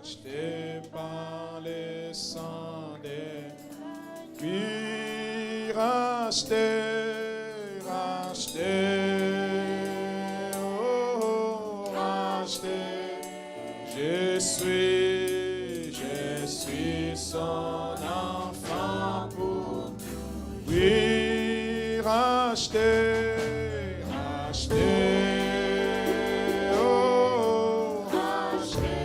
racheté par le sang des puis racheté, oh, racheté. Je suis son enfant pour oui, racheté, oh, racheté.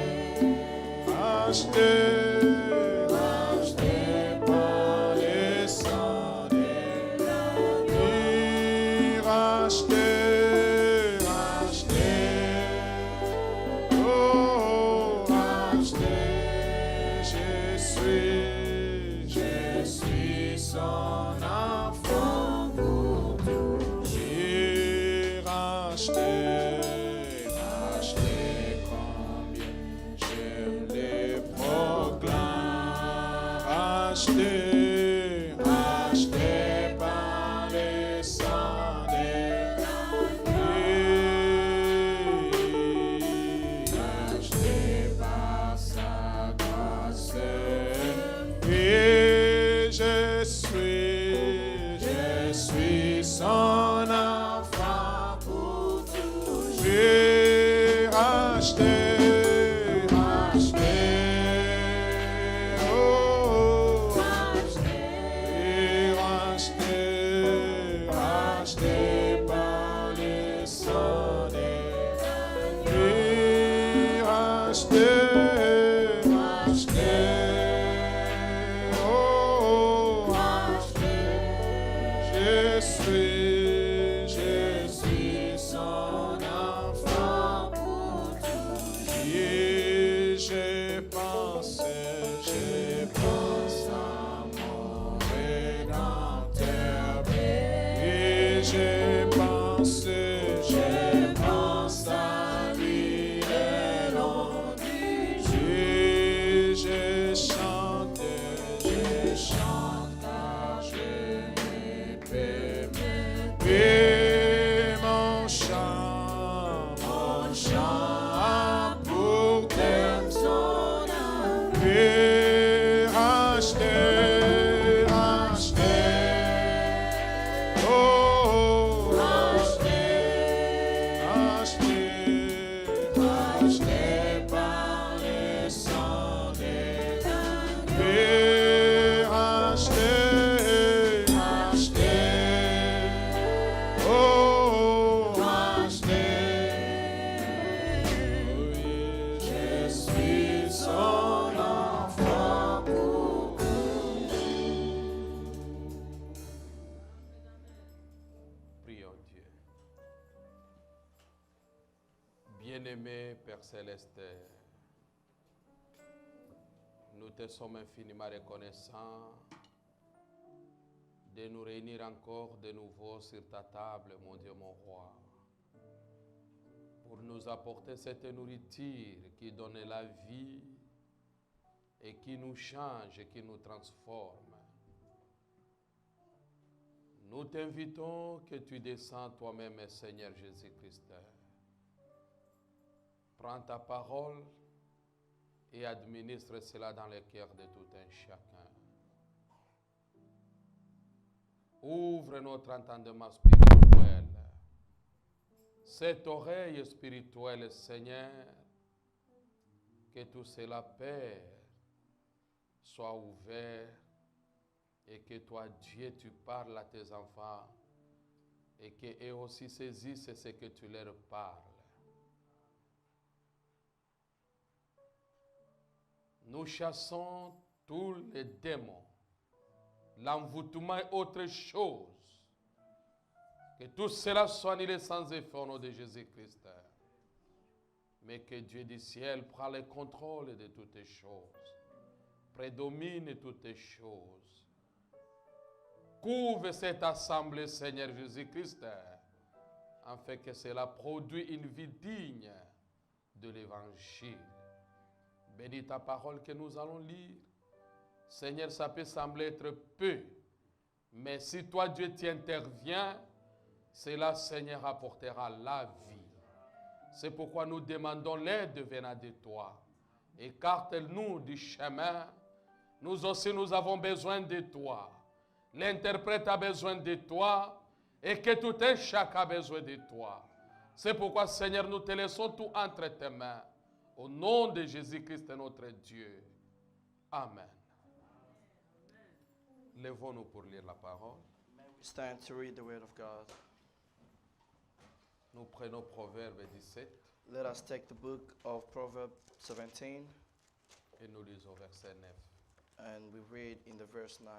Bien-aimé Père Céleste, nous te sommes infiniment reconnaissants de nous réunir encore de nouveau sur ta table, mon Dieu, mon roi, pour nous apporter cette nourriture qui donne la vie et qui nous change et qui nous transforme. Nous t'invitons que tu descends toi-même, Seigneur Jésus-Christ. Prends ta parole et administre cela dans le cœur de tout un chacun. Ouvre notre entendement spirituel, cette oreille spirituelle, Seigneur, que tout cela, Père, soit ouvert et que toi, Dieu, tu parles à tes enfants et qu'eux aussi saisissent ce que tu leur parles. Nous chassons tous les démons, l'envoûtement et autre chose. Que tout cela soit annulé sans effet au nom de Jésus-Christ. Mais que Dieu du ciel prenne le contrôle de toutes les choses, prédomine toutes les choses. Couvre cette assemblée, Seigneur Jésus-Christ, afin que cela produise une vie digne de l'Évangile. Bénis ta parole que nous allons lire. Seigneur, ça peut sembler être peu, mais si toi, Dieu, tu interviens, cela, Seigneur, apportera la vie. C'est pourquoi nous demandons l'aide venant de toi. Écarte-nous du chemin. Nous aussi, nous avons besoin de toi. L'interprète a besoin de toi et que tout un chacun a besoin de toi. C'est pourquoi, Seigneur, nous te laissons tout entre tes mains. Au nom de Jésus-Christ, notre Dieu. Amen. Lèvons-nous pour lire la parole. May we stand to read the word of God. Nous prenons Proverbe 17 Let us take the book of Proverbs 17 et nous lisons verset 9. and we read in the verse 9.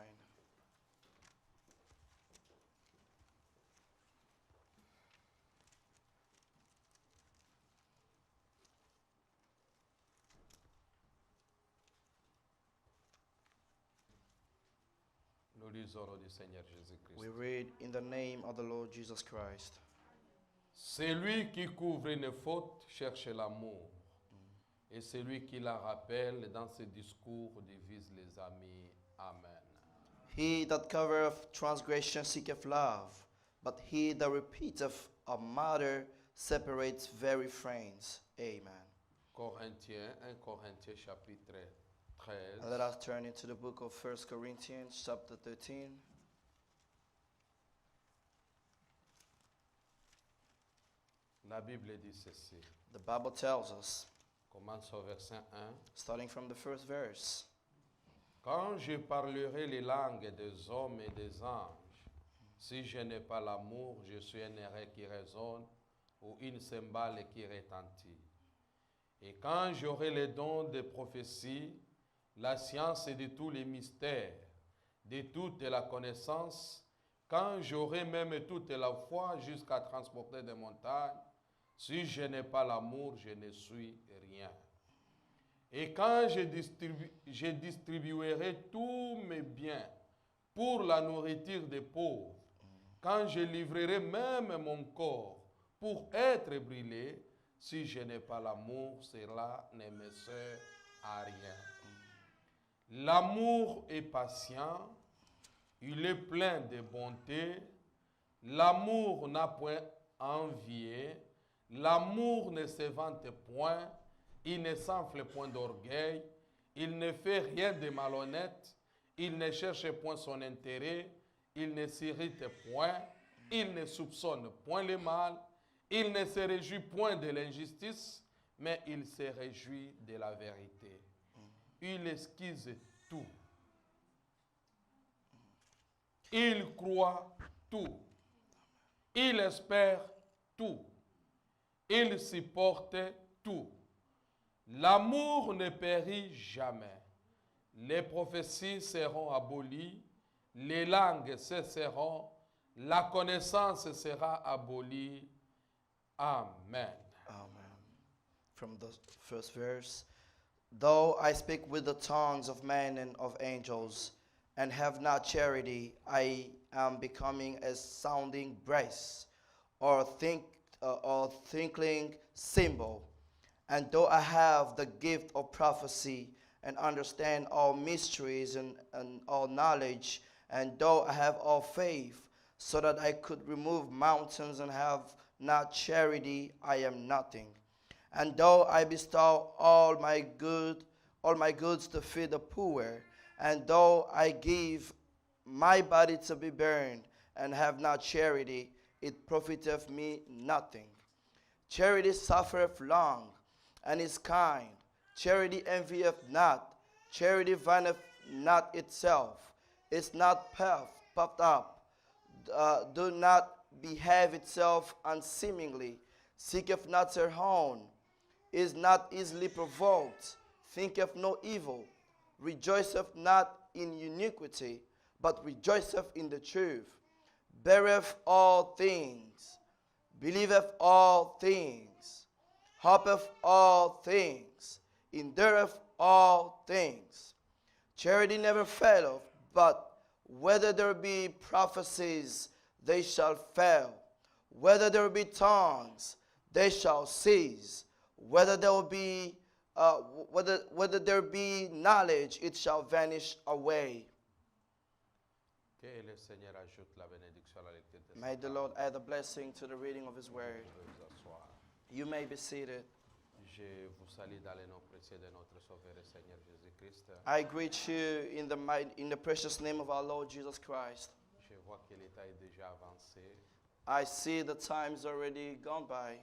Nous lisons au nom du Seigneur Jésus-Christ. We read in the name of the Lord Jesus Christ. Celui qui couvre une faute cherche l'amour. Et celui qui la rappelle dans ses discours divise les amis. Amen. He that covereth transgression seeketh love, but he that repeateth a matter separates very friends. Amen. Corinthiens, 1 Corinthiens chapitre 13. And let us turn into the book of 1 Corinthians chapter 13. La Bible dit ceci. The Bible tells us, Commence au verset 1. starting from the first verse, Quand je parlerai les langues des hommes et des anges, si je n'ai pas l'amour, je suis un airain qui résonne ou une cymbale qui retentit. Et quand j'aurai les dons de prophétie, la science et de tous les mystères, de toute la connaissance, quand j'aurai même toute la foi jusqu'à transporter des montagnes, si je n'ai pas l'amour, je ne suis rien. Et quand je distribuerai tous mes biens pour la nourriture des pauvres, quand je livrerai même mon corps pour être brûlé, si je n'ai pas l'amour, cela ne me sert à rien. L'amour est patient, il est plein de bonté, l'amour n'a point envié, l'amour ne se vante point, il ne s'enfle point d'orgueil, il ne fait rien de malhonnête, il ne cherche point son intérêt, il ne s'irrite point, il ne soupçonne point le mal, il ne se réjouit point de l'injustice, mais il se réjouit de la vérité. Il esquisse tout. Il croit tout. Il espère tout. Il supporte tout. L'amour ne périt jamais. Les prophéties seront abolies, les langues cesseront, la connaissance sera abolie. Amen. Amen. From the first verse, though I speak with the tongues of men and of angels, and have not charity, I am becoming a sounding brass, or tinkling cymbal. And though I have the gift of prophecy, and understand all mysteries and all knowledge, and though I have all faith, so that I could remove mountains and have not charity, I am nothing. And though I bestow all my goods to feed the poor, and though I give my body to be burned, and have not charity, it profiteth me nothing. Charity suffereth long, and is kind. Charity envieth not. Charity vineth not itself, is not puffed up, do not behave itself unseemingly, seeketh not her own, is not easily provoked, thinketh no evil, rejoiceth not in iniquity, but rejoiceth in the truth, beareth all things, believeth all things, hopeth all things, endureth all things. Charity never faileth, but whether there be prophecies, they shall fail. Whether there be tongues, they shall cease. Whether there will be whether there be knowledge, it shall vanish away. Que le Seigneur ajoute la bénédiction à la lecture de sa May the parole. Lord add a blessing to the reading of his word. Vous asseoir. You may be seated. Je vous salue dans le nom précieux de notre Sauveur et Seigneur Jésus-Christ. I greet you in the precious name of our Lord Jesus Christ. Je vois que l'état est déjà avancé, I see the time's already gone by,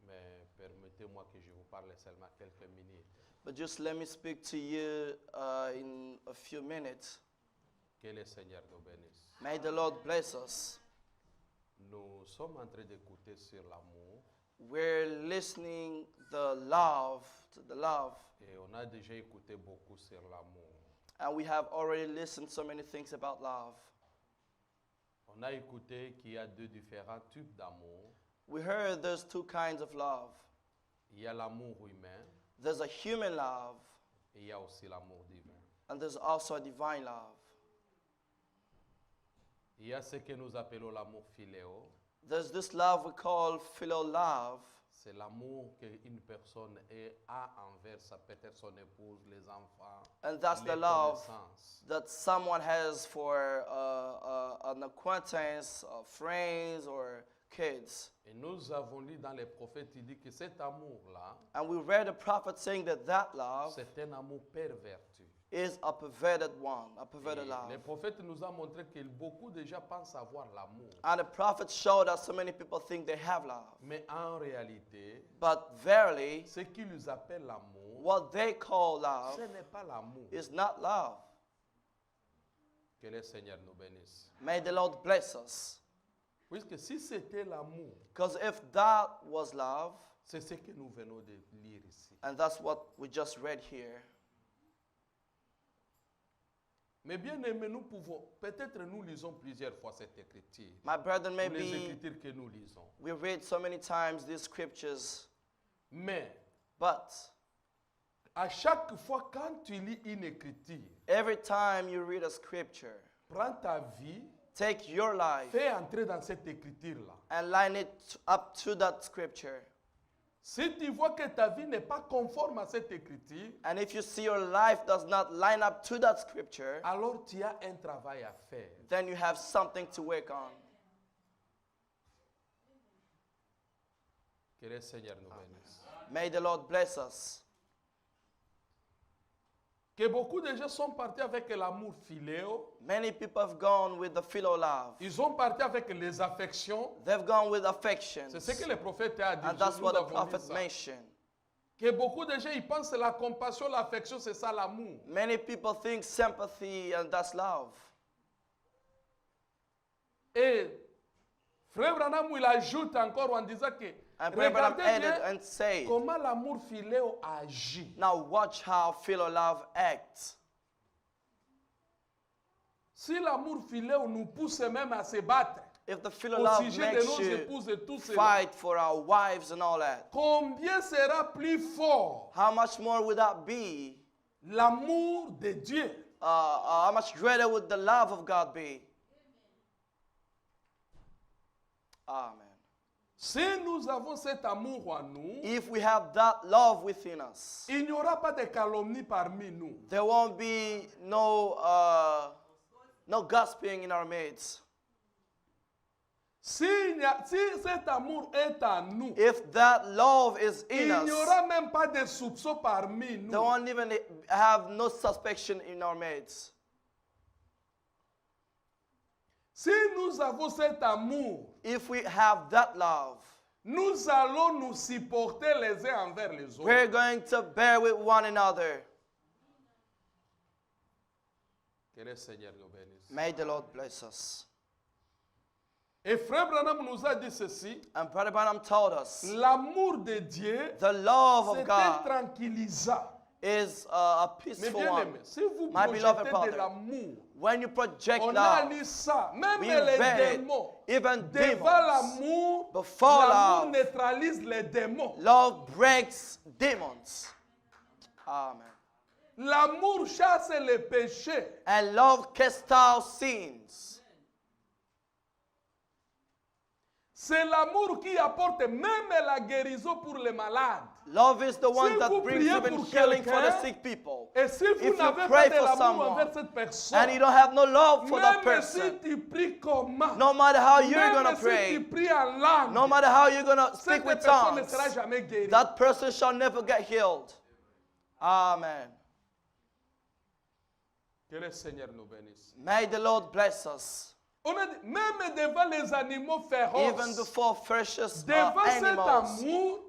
mais permettez-moi que je vous parle seulement quelques minutes. but just let me speak to you in a few minutes. Que le Seigneur nous bénisse. May the Lord bless us. Nous sommes en train d'écouter sur l'amour We're listening to the love, et on a déjà écouté beaucoup sur l'amour. and we have already listened so many things about love. On a écouté qu'il y a deux différents types d'amour. We heard there's two kinds of love. Il y a l'amour humain There's a human love, et il y a aussi l'amour divin. and there's also a divine love. Il y a ce que nous appelons l'amour philéo. There's this love we call philo love. C'est l'amour qu'une personne a envers peut-être son épouse, les enfants, And that's les the love connaissances. that someone has for an acquaintance, friends, or kids. Et nous avons lu dans les prophètes, il dit que cet amour-là, And we read the prophet saying that love c'est un amour perverti. is a perverted one, a perverted Et love. les prophètes nous ont montré que beaucoup de gens pensent avoir l'amour. And the prophet showed us so many people think they have love. Mais en réalité, But verily, ce qu'ils appellent l'amour, what they call love ce n'est pas l'amour. is not love. Que le Seigneur nous bénisse. May the Lord bless us. Puisque si c'était l'amour, Because if that was love, c'est ce que nous venons de lire ici. and that's what we just read here. Mais bien aimé, nous pouvons, peut-être nous lisons plusieurs fois cette écriture. My brethren, Ou les maybe écritures que nous lisons. we read so many times these scriptures, Mais but à chaque fois quand tu lis une écriture, every time you read a scripture, prends ta vie, take your life fais entrer dans cette écriture-là. and line it up to that scripture. Si tu vois que ta vie n'est pas conforme à cette écriture, And if you see your life does not line up to that scripture, alors tu as un travail à faire. then you have something to work on. Que le Seigneur nous bénisse. May the Lord bless us. Que beaucoup de gens sont partis avec l'amour philéo. Many people have gone with the philo love. Ils ont parti avec les affections. They've gone with affections. C'est ce que le prophète a dit. And that's Nous what the avons dit prophet ça. mentioned. Que beaucoup de gens ils pensent que la compassion, l'affection, c'est ça l'amour. Many people think sympathy and that's love. Et Frère Branham, il ajoute encore en disant que And Brother Branham regardez added bien and said, comment l'amour philéo agit. now watch how philo love acts. Si l'amour philéo nous pousse même à se battre If the philo au love sujet de makes nos you épouses et tout cela, fight for our wives and all that, combien sera plus fort how much more would that be? l'amour de Dieu? How much greater would the love of God be? Amen. Si nous avons cet amour en nous, If we have that love within us, il n'y aura pas de calomnie parmi nous. there won't be no gossiping in our midst. Si cet amour est en nous, If that love is il in n'y us, aura même pas de soupçons parmi there nous. won't even have no suspicion in our midst. Si nous avons cet amour, If we have that love, nous allons nous supporter les uns envers les autres. we're going to bear with one another. Que le Seigneur nous bénisse. May the Lord bless us. Et Frère Branham nous a dit ceci, And Brother Branham told us, l'amour de Dieu, the love c'est of un God tranquillisant. is a Mais peaceful bien one. aimé, si vous My beloved projetez de brother, l'amour, when you project on a love, lu ça, même we les read it, démons, even devant demons, l'amour, before l'amour love, neutralise les démons. love breaks demons. Amen. L'amour chasse les péchés. And love casts out sins. C'est l'amour qui apporte même la guérison pour les malades. Love is the one Si that vous brings priez even pour healing for the quelqu'un, sick people. Et si vous you n'avez pray pas de for l'amour someone, envers cette and personne, you don't have no love for that même si person, tu pries comment, no matter how you're going même to si tu pray, pries en langue, no matter how you're going to cette speak with personne ne tongues, sera jamais guérie. that person shall never get healed. Amen. Que le Seigneur nous bénisse. May the Lord bless us. On a dit, même devant les animaux Even féroces, before precious devant cet animals, amour,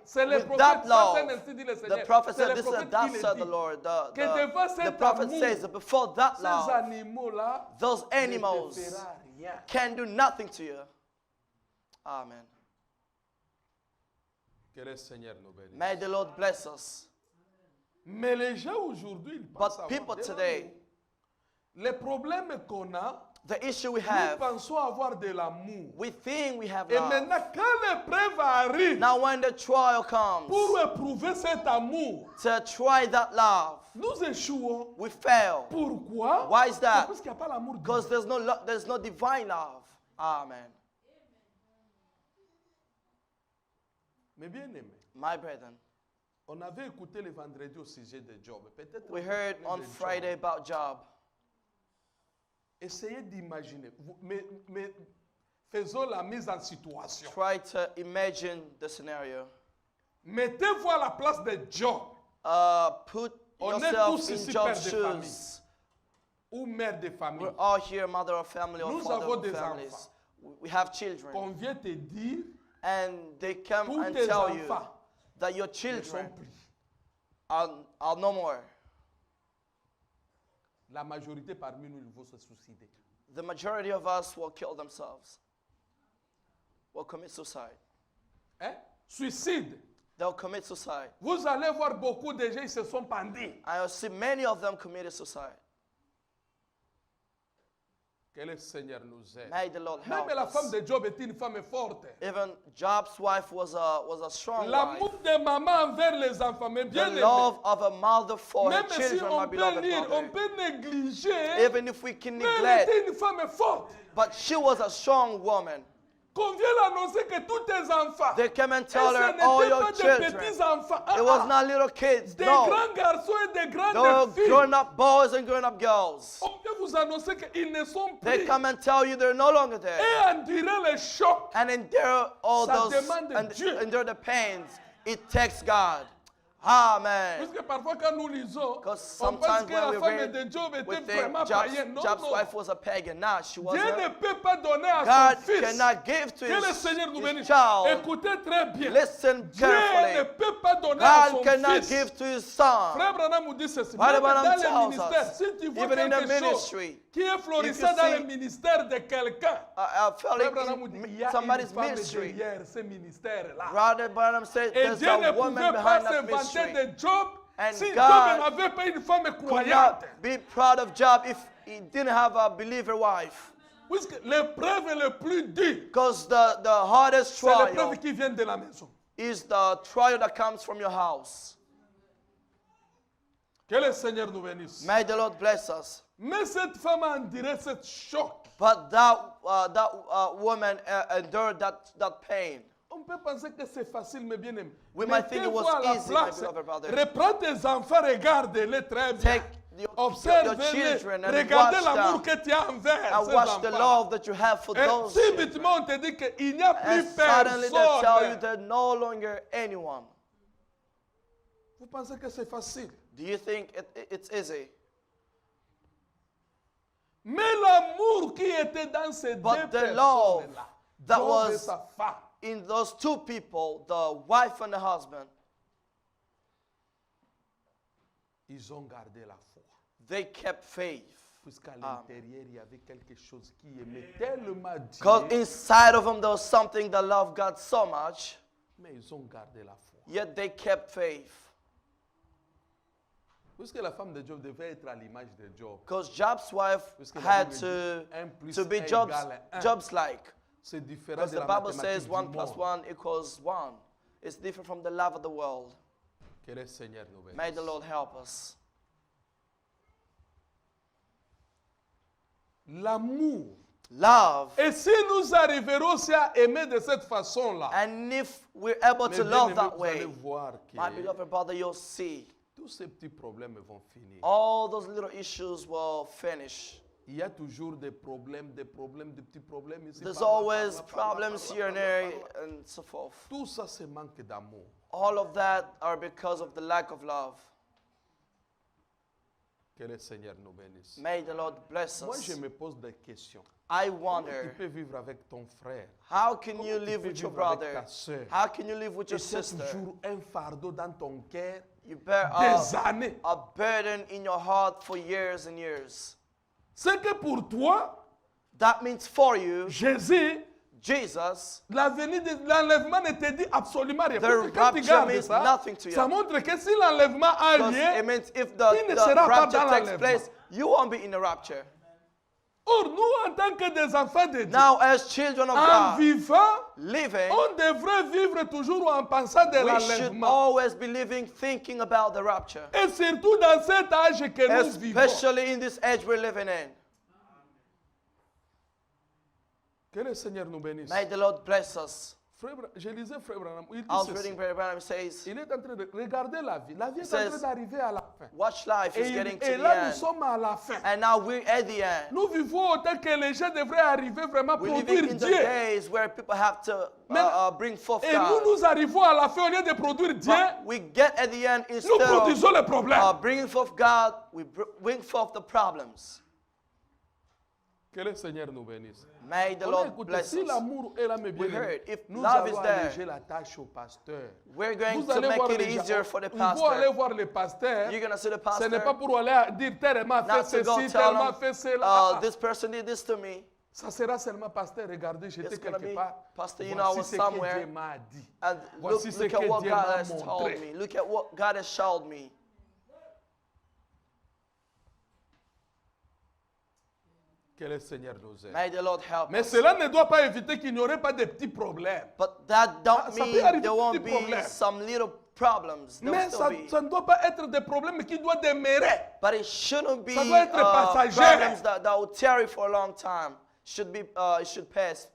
c'est le with prophète, that ça love, c'est ainsi dit le the Seigneur. prophet C'est said, le this is prophète that qui le said dit. the Lord. Que devant The cet prophet amour, says that before that ces love, animaux-là those ne te animals fera rien. can do nothing to you. Amen. Que le Seigneur nous bénisse. May the Lord bless us. Mais les gens aujourd'hui, ils pensent But avoir people de today, l'amour. Les problèmes qu'on a, the issue we nous have, pensons avoir de l'amour. we think we have Et love. maintenant, quand l'épreuve arrive Now when the trial comes pour éprouver cet amour, to try that love, nous échouons. we fail. Pourquoi? Why is that? Parce qu'il n'y a pas l'amour de Dieu. Because there's no divine love. Amen. Mais bien aimé, My brethren, on avait écouté le vendredi au sujet de Job. Peut-être we vous heard parlez on de Job. Friday about Job. Essayez d'imaginer. Mais faisons la mise en situation. Try to imagine the scenario. Mettez-vous à la place de Job Put On est yourself tous in ici Job's pères de famille. shoes. ou mère de famille. We're all here, mother of family or Nous father avons of des families. enfants. We have children. On vient te dire, And they come tous and tes tell you enfants that your ne sont children pris. are no more. La majorité parmi nous, ils vont se suicider. The majority of us will kill themselves, will commit suicide. Hein? Suicide. They'll commit suicide. Vous allez voir beaucoup de gens, ils se sont pendus. I see many of them committed suicide. Que le Seigneur nous aide. May the Lord help Même la us. femme de Job est une femme forte. Even Job's wife was a strong wife. L'amour de maman envers les enfants, mais bien The aimé. love of a mother for her Même si children, my on peut beloved lire, on mother. peut négliger, Even if we can mais elle neglect, était une femme forte. but she was a strong woman. Qu'on vient l'annoncer que tous tes enfants, They came and et tell her, ce all n'étaient your pas des children. petits enfants, It was not little kids, des no. grands garçons et des They grandes were filles. grown-up boys and grown-up girls. On peut vous annoncer qu'ils ne sont They plus. come and tell you they're no longer there. Et endurer le choc. And endure all Ça those, demande and Dieu. endure the pains. It takes God. Amen. Parce que parfois quand nous lisons, Because on pense sometimes que when la we femme read, de Job we était think vraiment païenne. Non, Job's non. wife was a pagan. Nah, she Dieu wasn't. ne peut pas donner à God son fils. cannot give to Que le Seigneur nous his bénisse. child. Écoutez très bien. Listen Dieu ne carefully. peut pas donner à son God cannot fils. give to his son. Frère Branham nous dit ceci. Brother Même Branham dans le tells ministère, us, si tu vois even in the quelque chose ministry, qui est florissant if you dans le see ministère de quelqu'un, Felling Frère Branham nous dit, il y a somebody's une femme ministry. derrière ce ministère-là. Brother Branham said Et there's Dieu ne a pouvait woman pas behind se that vanter ministry. de Job And si Job God n'avait pas une femme Could croyante. not be proud of Job if he didn't have a believer wife. Puisque l'épreuve le plus dure, Because the hardest c'est trial l'épreuve qui vient de la maison. is the trial that comes from your house. Que le Seigneur nous bénisse. May the Lord bless us. Mais cette femme a enduré ce choc. But that woman endured that pain. On peut penser que c'est facile, mais bien aimé. We might think it was Mettez-vous à la easy, my place. beloved brother. Reprends tes enfants, regarde-les très bien. Take your Observe-les. children and Regardez watch l'amour them. que tu as envers And ces watch the enfants. love that you have for Et those children. subitement, on te dit qu'il n'y a plus And suddenly they tell you personne. there's no longer anyone. Vous pensez que c'est facile? Do you think it's easy? Mais l'amour qui était dans ces deux But the love personnes-là, that Job et was sa femme, in those two people, the wife and the husband, ils ont gardé la foi. they kept faith. Puisqu'à l'intérieur, il y avait quelque chose qui aimait tellement Because Dieu, inside of them there was something that loved God so much, mais ils ont gardé la foi. yet they kept faith. Puisque la femme de Job devait être à l'image de Job. Because Job's wife Puisque la had Bible to, dit 1 plus to be 1 Job's, égale 1. Job's like. C'est différent Because de the la Bible mathématique says du 1 plus monde. 1 equals 1. It's different from the love of the world. Que le Seigneur nous bénisse. May the Lord help us. L'amour Love. Et si nous arriverons aussi à aimer de cette façon-là, And if we're able mes to love bien-aimés, that vous allez way, voir que my beloved brother, you'll see tous ces petits problèmes vont finir. all those little issues will finish. Il y a toujours des problèmes, des petits problèmes ici. There's par là, always par là, par là, problems par là, here and par là, there par là. and so forth. Tout ça, c'est manque d'amour. All of that are because of the lack of love. Que le Seigneur nous bénisse. May the Lord bless Moi, us. je me pose des questions. I Comment tu wonder, peux vivre avec ton frère? how can Comment you tu live peux with your vivre avec brother? ta sœur? How can you live with your Et tu as sister? toujours un fardeau dans ton cœur You bear des années. a burden in your heart for years and years. C'est que pour toi, That means for you, Jésus, Jesus, la venue de l'enlèvement ne te dit absolument rien. The Parce que quand tu rapture gardes means ça, nothing to you. ça montre que si l'enlèvement a because it lieu, means if tu the ne seras pas rapture dans takes l'enlèvement. place, you won't be in the rapture. or nous, en tant que des enfants de Dieu, Now, as children of en God, vivant, living, on devrait vivre toujours en pensant de we should l'enlèvement. always be living thinking about the rapture. Et surtout dans cet âge que nous vivons. Especially in this age we're living in. Que le Seigneur nous bénisse. May the Lord bless us. Je lisais Frère Branham, il dit I was ceci. reading Brother Branham says, Il est en train de regarder la vie. La vie est en says, train d'arriver à la fin. watch life is Et, getting to et the là, nous end. sommes à la fin. And now we're at the end. Nous vivons autant que les gens devraient arriver vraiment We're produire living in the Dieu. days where people have to bring forth Et God. nous arrivons à la fin, au lieu de produire Dieu, But we get at the end nous instead produisons les of problèmes. bringing forth God, we bring forth the problems. Que le Seigneur nous bénisse. May the On a Lord écouté, bless si us. l'amour est là, mes We bien-aimés, heard, if nous love is allons there, alléger la tâche au pasteur. We're going Vous to allez make voir it les gens. easier for the Ils vont aller pastor. voir les pasteurs. You're going to see the Ce n'est pas pastor. pour aller dire tellement fait Not to go ceci, tell tellement him, fait cela. this person did this to me. Ça sera seulement pasteur. Regardez, j'étais It's gonna quelque be, part. Pastor, you know, I Voici was ce que somewhere. Dieu m'a dit. And Voici ce look que at what Dieu God m'a has told montré. me. Look at what God has showed me. Que le Seigneur nous aide. May the Lord help Mais us. cela ne doit pas éviter qu'il n'y aurait pas de petits problèmes. But that don't ça peut mean arriver there des won't petits be problèmes. some little problems. There will Mais still ça, be. ça ne doit pas être des problèmes qui doivent demeurer. But it shouldn't be Ça doit être passager. problems that will tarry for a long time. It should pass.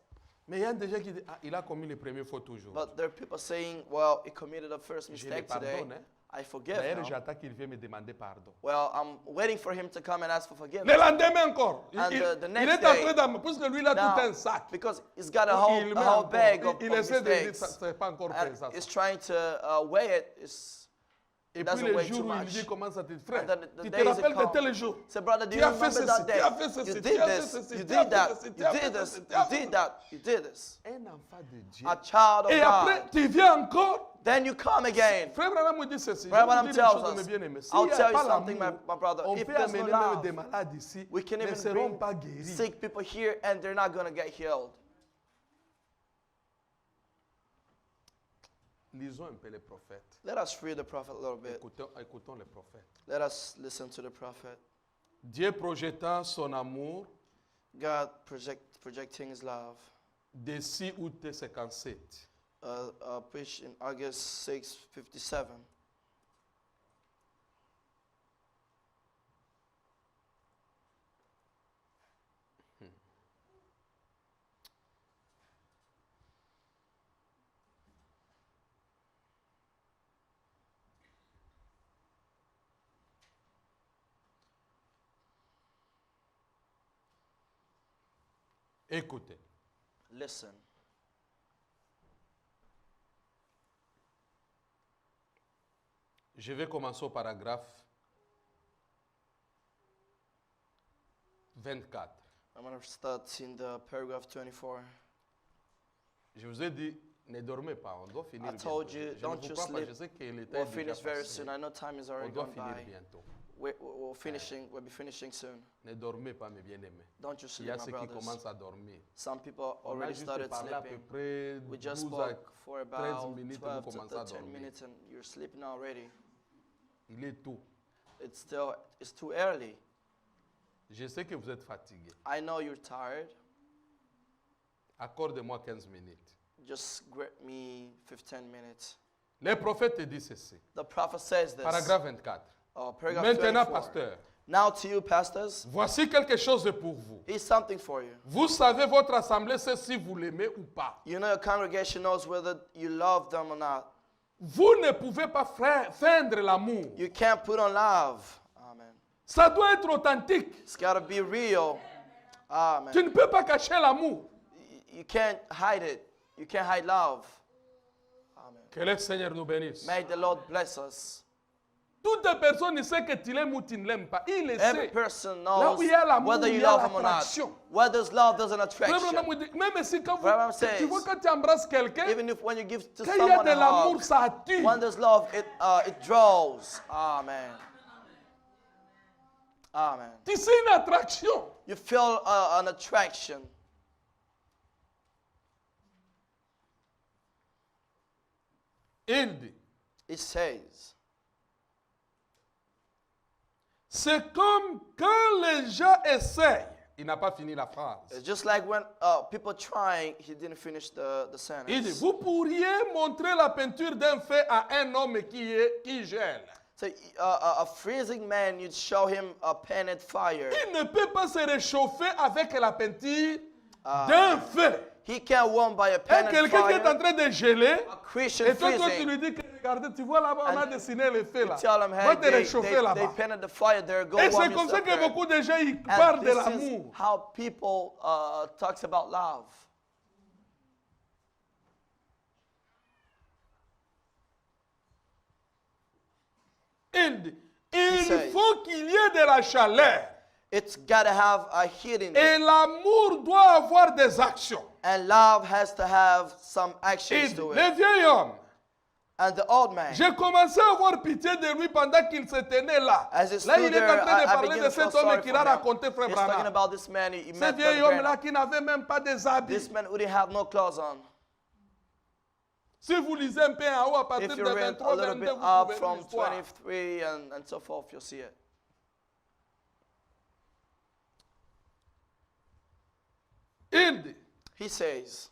Mais il y a des gens qui disent, ah, il a commis les premières fois toujours. But there are people saying, well, he committed the first Je le mistake today. pardonne. Hein. I forgive D'ailleurs, him. j'attends qu'il vienne me demander pardon. Well, I'm waiting for him to come and ask for Le forgiveness. lendemain encore. And the Il next est en day, train d'amener, puisque lui, il a Now, tout un sac. because he's got a Il whole, met a whole encore. bag of, Il of essaie de dire, mistakes. ça n'est pas encore fait And ça. he's trying to weigh it. Et puis doesn't le weigh jour too où il much. dit, commence à te dire, frère, And then the tu te days rappelles it de come. tel jour. Say, brother, do Tu you as fait remember that ceci, day? tu as fait ceci, You tu did as fait this, ceci, you tu as did fait that, ceci, you tu as did fait this, ceci, tu you as fait did that, you did this. Un enfant de Dieu. A child of Et après, God. tu viens encore. Then you come again. Frère Branham me dit ceci. Brother Je Branham vous dis une tells chose, us, mes bien-aimés. S'il I'll n'y a tell you pas something, l'amour, my brother. on If peut there's no amener même love, des malades ici, we can ne even seront bring pas guéris. sick people here and they're not going to get healed. Lisons un peu les prophètes. Let us read the prophet a little bit. Écoutons les prophètes. Let us listen to the prophet. Dieu projetant son amour God projecting his love. d'ici août 57. Preached in August 6:57. Écoutez. Listen. Je vais commencer au paragraphe 24. I'm going to start in the paragraph 24. Je vous ai dit, ne dormez pas, on doit finir I told bientôt. you, Je don't ne vous you crois pas, sleep. je sais que le temps We'll est déjà finish very passé. soon. I know time is On already doit gone finir by. bientôt. We'll be finishing soon. Ne dormez pas, mes bien-aimés. Don't you Il y sleep, a my ceux qui brothers. commencent à dormir. Some people On a already juste started parlé à peu sleeping. près We just 12 à spoke for 13 about minutes, 12 vous to commencez à 13 dormir. minutes and you're sleeping already. Il est tôt. It's too early. Je sais que vous êtes fatigués. I know you're tired. Accordez-moi 15 minutes. Just grant me 15 minutes. Le prophète dit ceci. The prophet says this. Paragraphe 24. Paragraph Maintenant, 24. pasteur, Now to you, pastors, Voici quelque chose pour vous. here's something for you. Vous savez, votre assemblée sait si vous l'aimez ou pas. You know your congregation knows whether you love them or not. Vous ne pouvez pas feindre l'amour. You can't put on love. Amen. Ça doit être authentique. It's got to be real. Amen. Tu ne peux pas cacher l'amour. You can't hide it. You can't hide love. Amen. Que le Seigneur nous bénisse. May the Lord bless us. Toute personne ne sait que tu l'aimes ou tu ne l'aimes pas. Il le Every sait. person Là knows où il y a l'amour, whether il you y a love him or not. l'attraction. Where there's love, there's an Frère attraction. Branham dit, même si quand Branham tu says, vois quand tu embrasses quelqu'un, Even if when you give to quand il y a someone de a l'amour, hug, ça attire. when there's love, it draws. Amen. Amen. Tu sais une attraction. You feel an attraction. Il dit, It says, c'est comme quand les gens essayent. Il n'a pas fini la phrase. it's just like when people trying, he didn't finish the Il dit, sentence. vous pourriez montrer la peinture d'un feu à un homme qui gèle. So a freezing man, you'd show him a painted fire. Il ne peut pas se réchauffer avec la peinture d'un feu. He can't warm by a Et painted quelqu'un qui est en fire. train de geler, A Christian et toi tu freezing. lui dis que regarde, tu vois là-bas, on a And dessiné le feu là. Tell him, Va hey, te they réchauffer là-bas. painted the fire there. Go Et warm c'est comme ça yourself que there. beaucoup de gens ils And parlent de this is l'amour. how people talks about love. Il dit, il says, faut qu'il y ait de la chaleur. It's got to have a heat in it. Et l'amour doit avoir des actions. And love has to have some Il actions dit, to le it. vieil homme, And the old man, j'ai commencé à avoir pitié de lui pendant qu'il se tenait là. as he Là, stood il est there, en train de I parler began de to feel cet homme sorry qu'il for a him. raconté, frère He's talking Branham. about this man he Ce met vieil Brother homme-là Branham. qui n'avait même pas des habits. This man who didn't have no clothes on. Si vous lisez un peu en haut à partir If de you read a 23, little 22, bit vous up trouvez from l'histoire. 23 and so forth, you'll see it. Il dit, He says,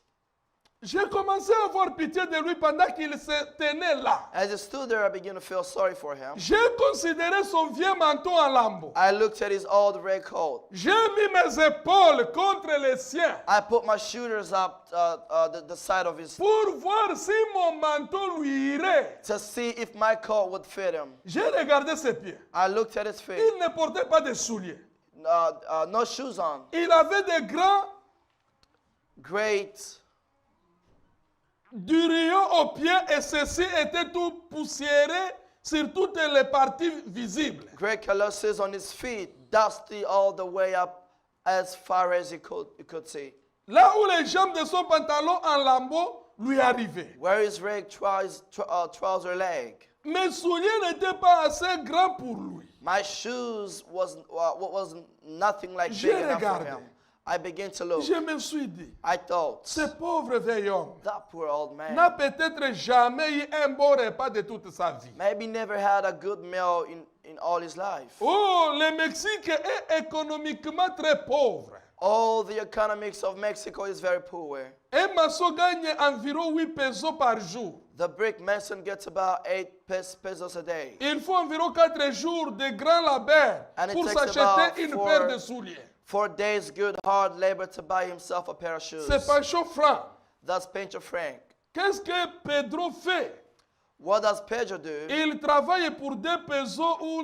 j'ai commencé à avoir pitié de lui pendant qu'il se tenait là. as he stood there, I began to feel sorry for him. J'ai considéré son vieux manteau en lambeaux. I looked at his old red coat. J'ai mis mes épaules contre les siens I put my shooters up the side of his pour voir si mon manteau lui irait. to see if my coat would fit him. J'ai regardé ses pieds. I looked at his feet. Il ne portait pas de souliers. No shoes on. Il avait des grands Great durillons aux pieds et ceci était tout poussiéré sur toutes les parties visibles. great calluses on his feet, dusty all the way up as far as he could see. Là où les jambes de son pantalon en lambeaux lui arrivaient. Where his red trouser leg. Mes souliers n'étaient pas assez grands pour lui. My shoes was nothing like J'ai big enough for regardé. him. I began to look. Je me suis dit, I thought, ce pauvre vieil homme that poor old man n'a peut-être jamais eu un bon repas de toute sa vie. maybe never had a good meal in all his life. Oh, le Mexique est économiquement très pauvre. All the economics of Mexico is very poor. Un maçon gagne environ 8 pesos par jour. The brick mason gets about 8 pesos a day. Il faut environ 4 jours de grand labeur And it pour takes s'acheter about une 4 paire de souliers. 4 days good hard labor to buy himself a pair of shoes. C'est pas franc. That's Pedro Frank. Qu'est-ce que Pedro fait? What does Pedro do? Il travaille pour 2 pesos où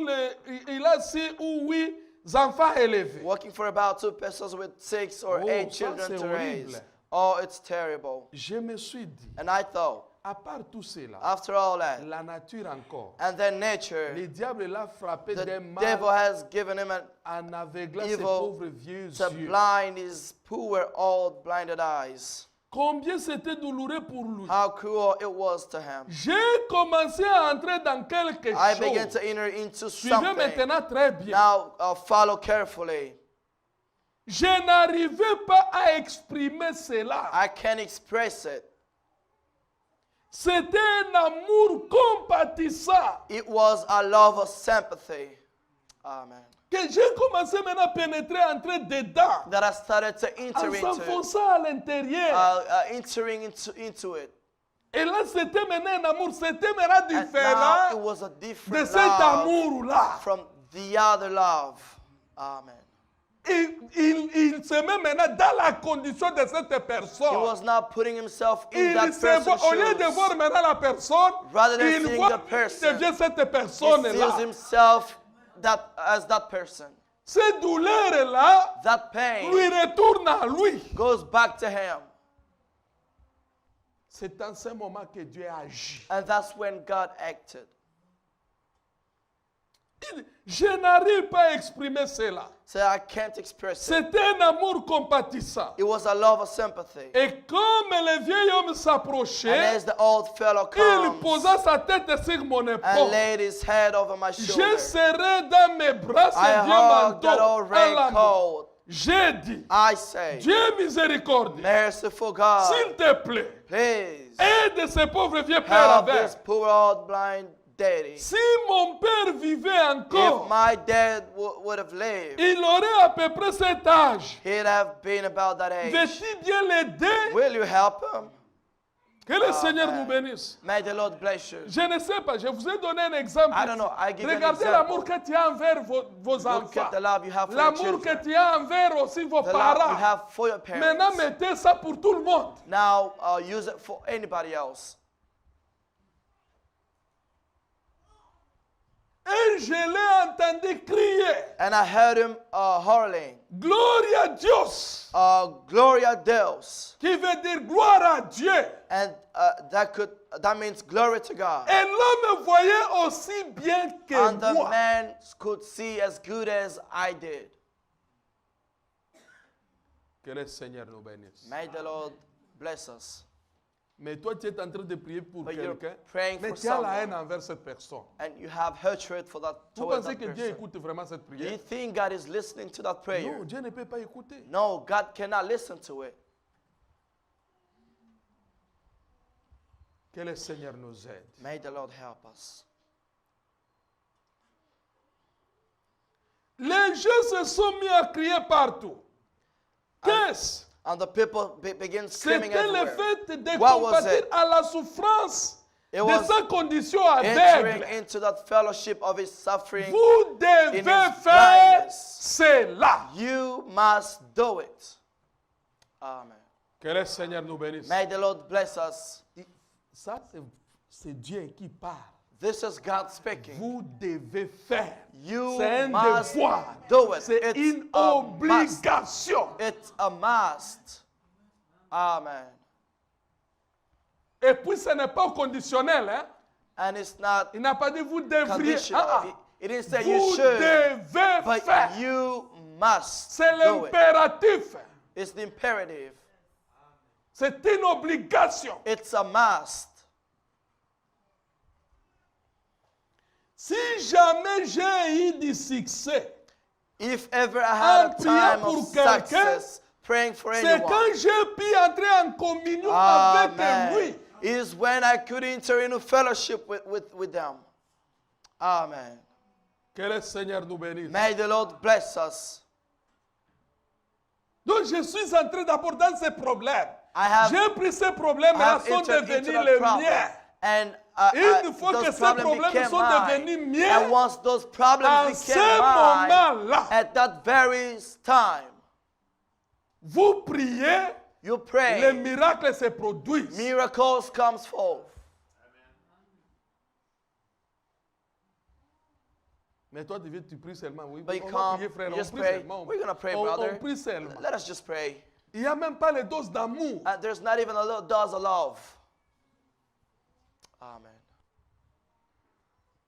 il a 6 ou 8 enfants élevés. Working for about 2 pesos with 6 or Oh, 8 ça, children c'est to raise. horrible. Oh, it's terrible. Je me suis dit, And I thought, à part tout cela, after all that, la nature encore, and then nature, le diable l'a frappé the d'un devil mal has given him en aveuglant ses evil pauvres vieux to yeux. blind his poor old blinded eyes. Combien c'était douloureux pour lui. How cruel it was to him. J'ai commencé à entrer dans quelque I began chose. to enter into Suivez something. maintenant très bien. Now follow carefully. Je n'arrivais pas à exprimer cela. I can't express it. C'était un amour compatissant It was a love of sympathy. Amen. que j'ai commencé maintenant à pénétrer, à entrer dedans, That I started to en enter into. s'enfonçant à l'intérieur. Entering into it. Et là, c'était maintenant un amour, c'était maintenant And now it différent was a de different cet love amour-là. from the other love. Amen. Il se met maintenant dans la condition de cette He personne. was not putting himself in Il that se person's voit, au lieu de voir shoes. maintenant la personne, Rather than il seeing voit the person, devient cette He personne-là. sees himself as that person. Cette douleur-là That pain lui retourne à lui. goes back to him. C'est dans ce moment que Dieu agit. And that's when God acted. Je n'arrive pas à exprimer cela. So I can't express it. C'est un amour compatissant. It was a love of sympathy. Et comme le vieil homme And s'approchait, as the old fellow il comes posa sa tête sur mon and épaule. laid his head over my Je shoulder, serrai dans mes bras ce I vieux hugged that manteau old à la main. raincoat. J'ai dit, I say, Dieu miséricordieux, merciful God, s'il te plaît, please aide ce pauvre vieux père help avec. this poor old blind daddy. Si mon père vivait If encore, my dad would have lived, il aurait à peu près cet âge. he'd have been about that age. Veux-tu bien l'aider? Will you help him? Que le Amen. Seigneur vous bénisse. May the Lord bless you. Je ne sais pas, je vous ai donné un exemple. I don't know. I give you an Regardez example. l'amour que tu as envers vos Look enfants. at the love you have for your L'amour que children. tu as envers aussi vos The love you parents. have for your Maintenant, parents. mettez ça pour tout le monde. Now use it for anybody else. Et je l'ai entendu crier, And I heard him hurling, Gloria a Dios, Gloria Deus. qui veut dire gloire à Dieu. And that means glory to God. Et l'homme voyait aussi bien que And the moi. man could see as good as I did. Que le Seigneur nous bénisse. May the Lord bless us. Mais toi, tu es en train de prier pour But you're quelqu'un, praying mais for tu as la someone. haine envers cette personne. And you have hatred for that Vous towards pensez that que Dieu person. écoute vraiment cette Do you prière? think God is listening to that prayer? Non, Dieu ne peut pas écouter. No, God cannot listen to it. Que le Seigneur nous aide. May the Lord help us. Les gens se sont mis à crier partout. Qu'est-ce? And the people begin screaming C'était le everywhere. fait de What was compatir it? à la souffrance It de was sa condition Entering aveugle. into that fellowship of his suffering, Vous devez in his faire blindness. cela. you must do it. Amen. Que le Seigneur nous bénisse. May the Lord bless us. Ça, c'est Dieu qui parle. This is God speaking. Vous devez faire. You C'est un must devoir. do it. C'est It's une a must. obligation. It's a must. Amen. Et puis ce n'est pas conditionnel. Hein? And it's not Il n'a pas dit vous devriez. conditional. Ah, It didn't say you vous should, devez but faire. you must C'est do it. l'impératif. It's the imperative. C'est une obligation. It's a must. Si jamais j'ai eu du succès, If ever I had a En priant time pour of quelqu'un, success, praying for c'est anyone, quand j'ai pu entrer en communion avec Amen, lui. is when I could enter into fellowship with them. Amen. Que le Seigneur nous bénisse. May the Lord bless us. Donc je suis entré d'abord dans ces problèmes. I have, J'ai pris ces I problèmes-là have sont entered into devenus that les problem. miens. And Une fois que those ces problems problèmes became sont devenus mine. miens, And once those problems en became ce mine, moment-là, at that very time, vous priez, you les pray, miracles se produisent. miracles comes forth. Mais toi, tu pries seulement. Oui, But you on va come, prier, frère. you On just prie pray. seulement. We're going to pray, On brother. prie seulement. Let us just pray. Il n'y a même pas les doses d'amour. And there's not even a little dose of love. Amen.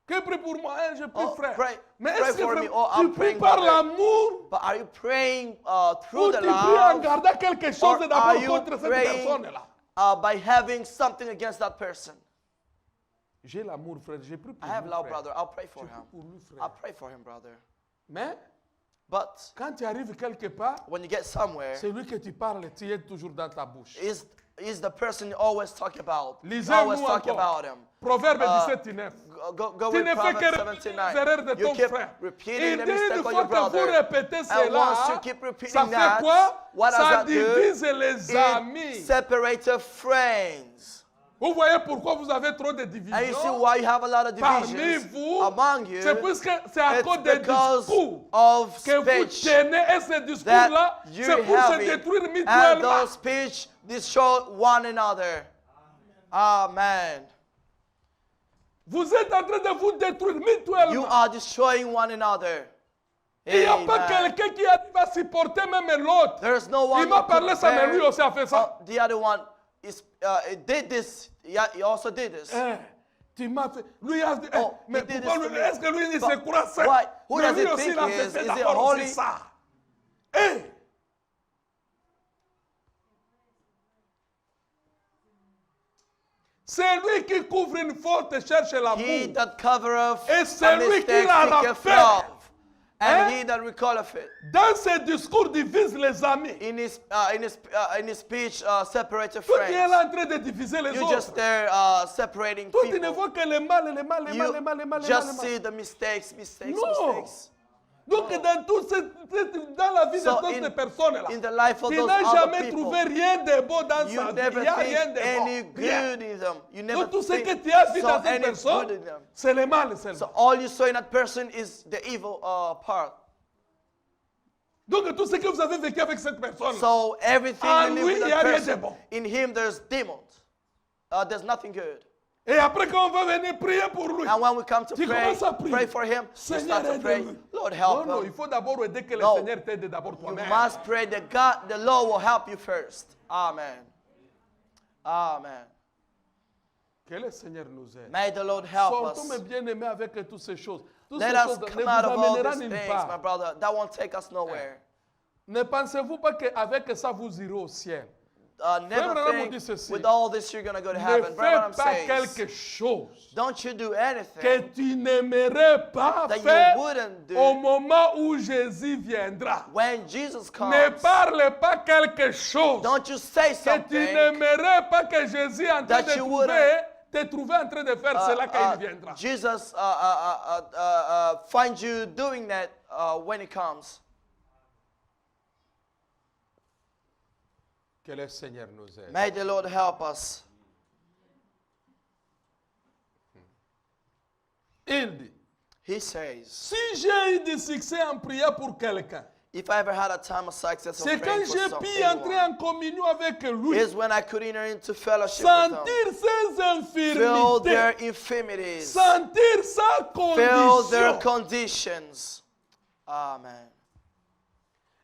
Que prie pour moi, hein, je prie, Oh, frère. pray- Mais pray est-ce que for me. frère, Oh, tu I'm pries praying, par brother. l'amour But are you praying through ou the tu pries en love, gardant quelque chose or are d'abord you contre cette praying personne-là? by having something against that person? J'ai l'amour, frère. J'ai pris pour I have lui, love, frère. brother. I'll pray for J'ai pris him. pour lui, frère. I'll pray for him, brother. Mais But quand tu arrives quelque part, when you get somewhere, c'est lui que tu parles, tu es toujours dans ta bouche. is the person you always talk about. You Lisez-nous always talk encore. about him. Proverbe Uh, 17:9. Go Tu with ne fais que Proverbs répéter les erreurs de 17:9. You ton keep frère. repeating Il the dit mistake une of fois your que vous brother. répétez And once you cela, keep repeating ça fait that, quoi? what does Ça that do? divise les It amis. separates friends. Vous voyez pourquoi vous avez trop de And you see divisions why you have a lot of parmi divisions vous. among you. C'est puisque c'est à It's cause des because discours of que vous speech tenez et ce discours-là, that you c'est pour se have détruire and mutuellement. those speech destroy one another. Amen. Vous êtes en train de vous détruire You mutuellement. are destroying one another. Il n'y a pas Amen. quelqu'un qui arrive à supporter même l'autre. There's no one Il m'a who parlé could ça, mais bear- lui aussi a fait ça. the other one is did this. Yeah, he also did this. Tu m'as fait. Lui a dit. Oh, Mais he did pourquoi this lui, to me. est-ce que lui il But se croit saint? why? Who Mais does lui he aussi think il a he fait is? Is he d'abord holy? aussi ça. C'est lui qui couvre une faute et cherche He l'amour. that covereth Et a c'est lui qui mistake la seeketh rappelle. love, and Hein? he that recalleth it. Dans ses discours, divise les amis. In his speech, separated Tout il est friends. là en train de diviser les You just autres. there separating Tout il ne people. voit que les mal, les mal, les mal, You les mal, les mal, les mal, just les mal. see the mistakes. Non. Donc dans dans la vie So de toutes ces personnes-là, in the life of tu those n'as other jamais people, trouvé rien de beau dans you sa vie. never Il n'y a rien think de any bon. Rien. good in them. You never Donc tout ce que think tu as vu saw dans cette any personne, good in them. c'est le mal seulement. So all you saw in that person is the evil part. Donc tout ce que vous avez vécu avec cette personne, So everything En you live lui, with il y a that rien de person, bon. in him there's demons. There's nothing good. et après quand on va venir prier pour lui, And when we come to tu pray, commences à prier. pray for him, you Seigneur, start to pray, aide-le. Lord Non, help non, il him. faut d'abord aider que le No. Seigneur t'aide d'abord You toi-même. must pray that God, the Lord will help you first. Amen. Amen. Que le Seigneur nous aide. May the Lord help Sortons us. mes bien-aimés avec toutes ces choses. Toutes Let ces us choses ne come vous out of all amèneront these nulle things, my part. brother. That won't take us nowhere. Ne pensez-vous pas qu'avec ça vous irez au ciel? Never Frère Branham dit think ceci. with all this you're going to go to Ne heaven. Brother fais Branham pas says, quelque chose don't you do que anything tu n'aimerais pas that you faire wouldn't do au moment où Jésus viendra. when Jesus comes. Ne parle pas quelque chose Don't you say que tu something n'aimerais pas que Jésus est en train that de you te trouver en train de faire cela quand il viendra. Jesus finds you doing that when he comes. Que le Seigneur nous aide. May the Lord help us. Il dit, He says, si j'ai eu du succès en priant pour quelqu'un, if I ever had a time of success of c'est quand praying for j'ai pu entrer someone, en communion avec lui, is when I could enter into fellowship with them, sentir ses feel their infirmités, infirmities, sentir sa feel their condition. conditions. Amen.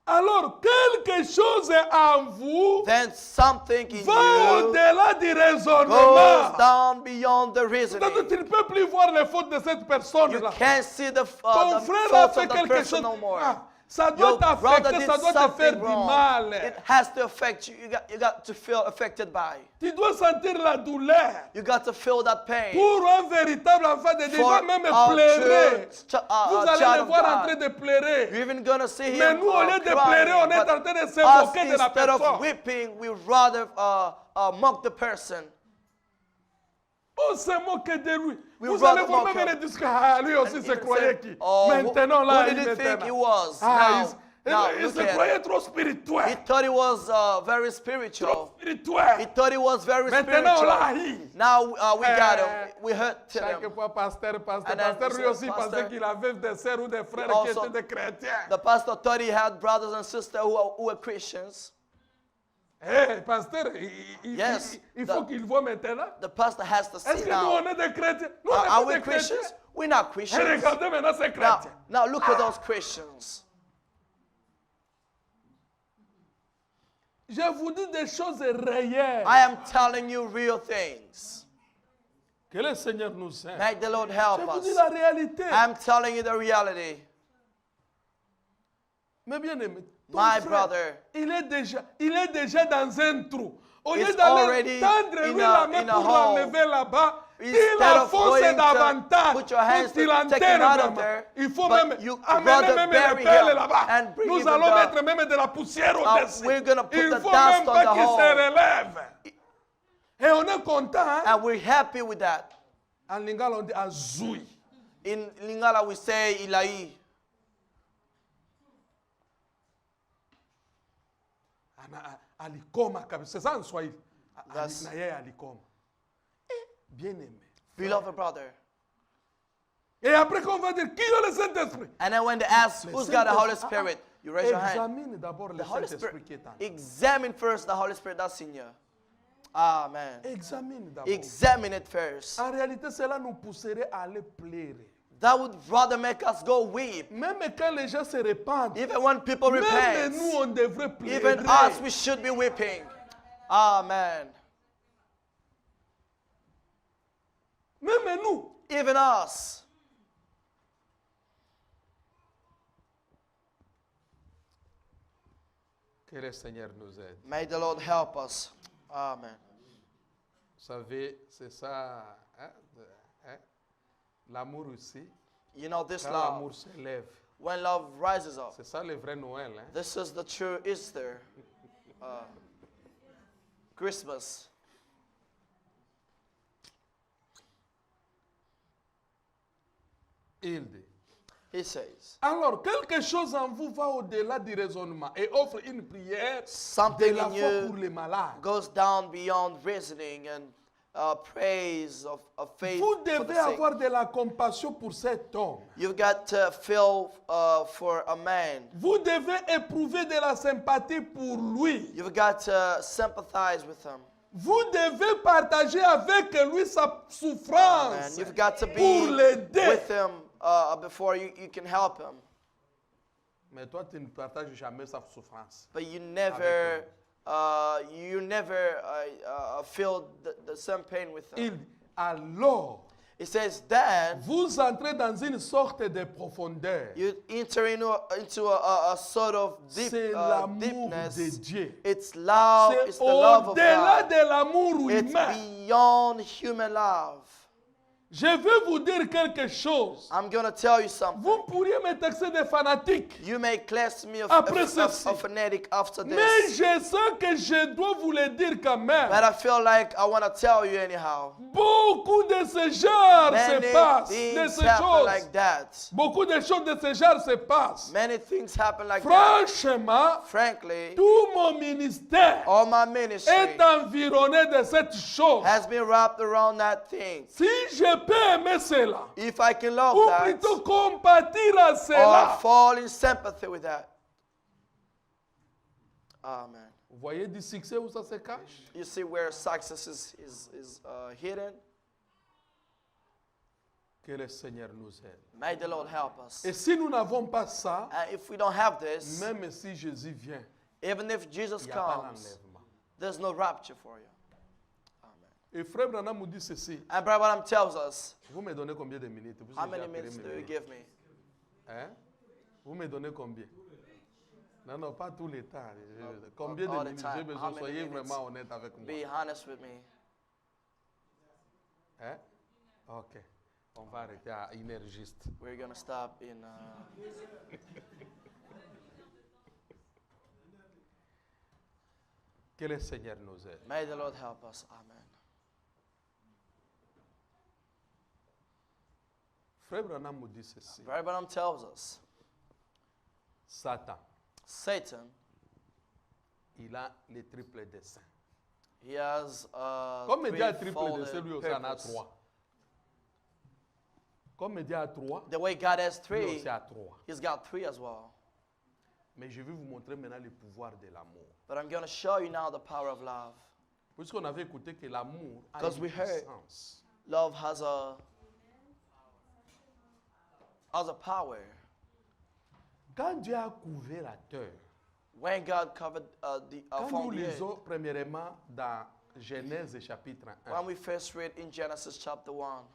Alors, quelque chose en vous Then something in va you au-delà du goes raisonnement. down beyond the Donc, reasoning. tu ne peux plus voir les fautes de cette You personne-là. can't see the Ton the frère a faults fait of the quelque chose. person no more. Ah, ça Your doit brother t'affecter, did ça doit te faire something du wrong. mal. It has to affect you. You got to feel affected by. Tu dois sentir la douleur. You got to feel that pain. Pour un véritable enfant de Dieu, il For va même our pleurer. Vous allez child le of voir en train God. de pleurer. You're even gonna see Mais him nous, au lieu de crying, pleurer, on est but en train de se us, moquer de la instead of personne. weeping, we rather mock the person. On se moque de lui. We Vous rather allez voir mock même him. les discours. Ah, lui aussi And se even croyait say, qui. oh, Maintenant, who là, did il he est think he là. was? Ah, Now il look se at croyait him. trop He spirituel. thought he was very Trop spiritual. spirituel. He thought he was very Maintenant, on l'a spiritual. haï. Now we got Eh, him. We hurt Chaque him. fois, pasteur, And then pasteur, he lui said, aussi pastor, pensait qu'il avait des sœurs ou des frères qui also- étaient des chrétiens. The pastor thought he had brothers and sisters who were Christians. Eh, pasteur, Yes, il the- faut qu'il voit maintenant. The pastor has to Est-ce see que nous, now. on est des chrétiens? Nous, on Are n'est we pas des chrétiens. Christians? We're not Et Christians. regardez maintenant ces Now, chrétiens. now look at those Christians. Je vous dis des choses réelles. I am telling you real things. Que le Seigneur nous aide. May the Lord Je help vous us. dis la réalité. I'm telling you the reality. Mais bien aimé, ton My frère, brother, il est déjà dans un trou. Au lieu is d'aller already tendre in lui a- la main in a pour hole. l'enlever là-bas, il Instead of enfonce going to davantage. put your hands Faut qu'il to take him enterre out of vraiment. there, Il faut but même you amener rather même bury les pelles him là-bas. and bring Nous even allons the- mettre même de la poussière au-dessus. we're gonna put Il the faut dust même on pas the qu'il se hole. relève. Et on est content. Hein? And we're happy with that. En lingala, on dit azui. In Lingala, we say Ilai. Alikoma kabisa. C'est ça en Swahili. That's- Na yeye alikoma. bien-aimé. beloved brother. Et après qu'on va dire, qui a le Saint-Esprit? And then when they ask, Le who's got the Holy Saint-Esprit- Spirit? You raise your hand. Examine d'abord le The Holy Saint-Esprit Spirit. qui est en toi. Examine first the Holy Spirit that's in you. Amen. Examine d'abord. Examine it first. En réalité, cela nous pousserait à aller pleurer. That would rather make us go weep. Même quand les gens se répandent, Even when people même repent, nous, on devrait pleurer. even us, we should be weeping. Amen. Même nous. Even us. Que le Seigneur nous aide. May the Lord help us. Amen. Vous savez, c'est ça. L'amour aussi. You know, this Quand love, l'amour s'élève. when love rises up, C'est ça le vrai Noël. Hein? this is the true Easter, Christmas. Il dit. He says, Alors, quelque chose en vous va au-delà du raisonnement et offre une prière de something la in foi pour you les malades. goes down beyond reasoning and praise of faith Vous for devez the sick. avoir de la compassion pour cet homme. You've got to feel for a man. Vous devez éprouver de la sympathie pour lui. You've got to sympathize with him. Vous devez partager avec lui sa Man, souffrance you've got to pour be l'aider. with him before you can help him. Mais toi, tu ne partages jamais sa souffrance. But you never feel the same pain with him. Il dit, alors, It says then vous entrez dans une sorte de profondeur. you enter into a sort of deep C'est l'amour deepness. de Dieu. It's love. It's C'est the love of au-delà God. de l'amour It's humain. beyond human love. Je vais vous dire quelque chose. I'm gonna tell you something. Vous pourriez me taxer de fanatique. You may class me Après ceci. a fanatic after Mais this, je sens que je dois vous le dire quand même. but I feel like I want to tell you anyhow. Beaucoup de ce genre Many se passent. De things ces happen choses. like that. Beaucoup de choses de ce genre se passent. Many things happen like that. Franchement, Frankly, tout mon ministère all my ministry est environné de cette chose. has been wrapped around that thing. Si je peux aimer cela, If I can love ou that, plutôt compatir à or cela, fall in sympathy with that. Amen. vous voyez du succès où ça se cache? You see where success is hidden? Que le Seigneur nous aide. May the Lord help us. Et si nous n'avons pas ça, And if we don't have this, même si Jésus vient, even if Jesus il n'y a pas comes, l'enlèvement. there's no rapture for you. Amen. Et Frère Branham nous dit ceci. And Brother Branham tells us, Vous me donnez combien de minutes? Vous how j'ai many appelé minutes mes do you minutes. give me? Hein? Vous me donnez combien? Non, non, pas tout le temps. Combien all de the minutes? time. J'ai How besoin, many soyez minutes? vraiment honnête avec moi. Be honest with me. Hein? Ok. On va arrêter à une heure juste. We're going to stop in... Que le Seigneur nous aide. May the Lord help us. Amen. Frère Branham nous dit ceci. Brother Branham tells us, Satan, Satan, il a le triple dessein. he has a Comme il dit à triple dessein, lui threefold aussi en a purpose. 3. Comme il dit à 3, The way God has lui three, aussi a 3. he's got three as well. Mais je vais vous montrer maintenant le pouvoir de l'amour. But I'm going to show you now the power of love. Puisqu'on avait écouté que l'amour a Because une we heard- puissance. Love has a power. Quand Dieu a couvert la terre, When God covered the quand nous formed the earth, lisons premièrement dans Genèse chapitre 1, when we first read in Genesis chapter 1,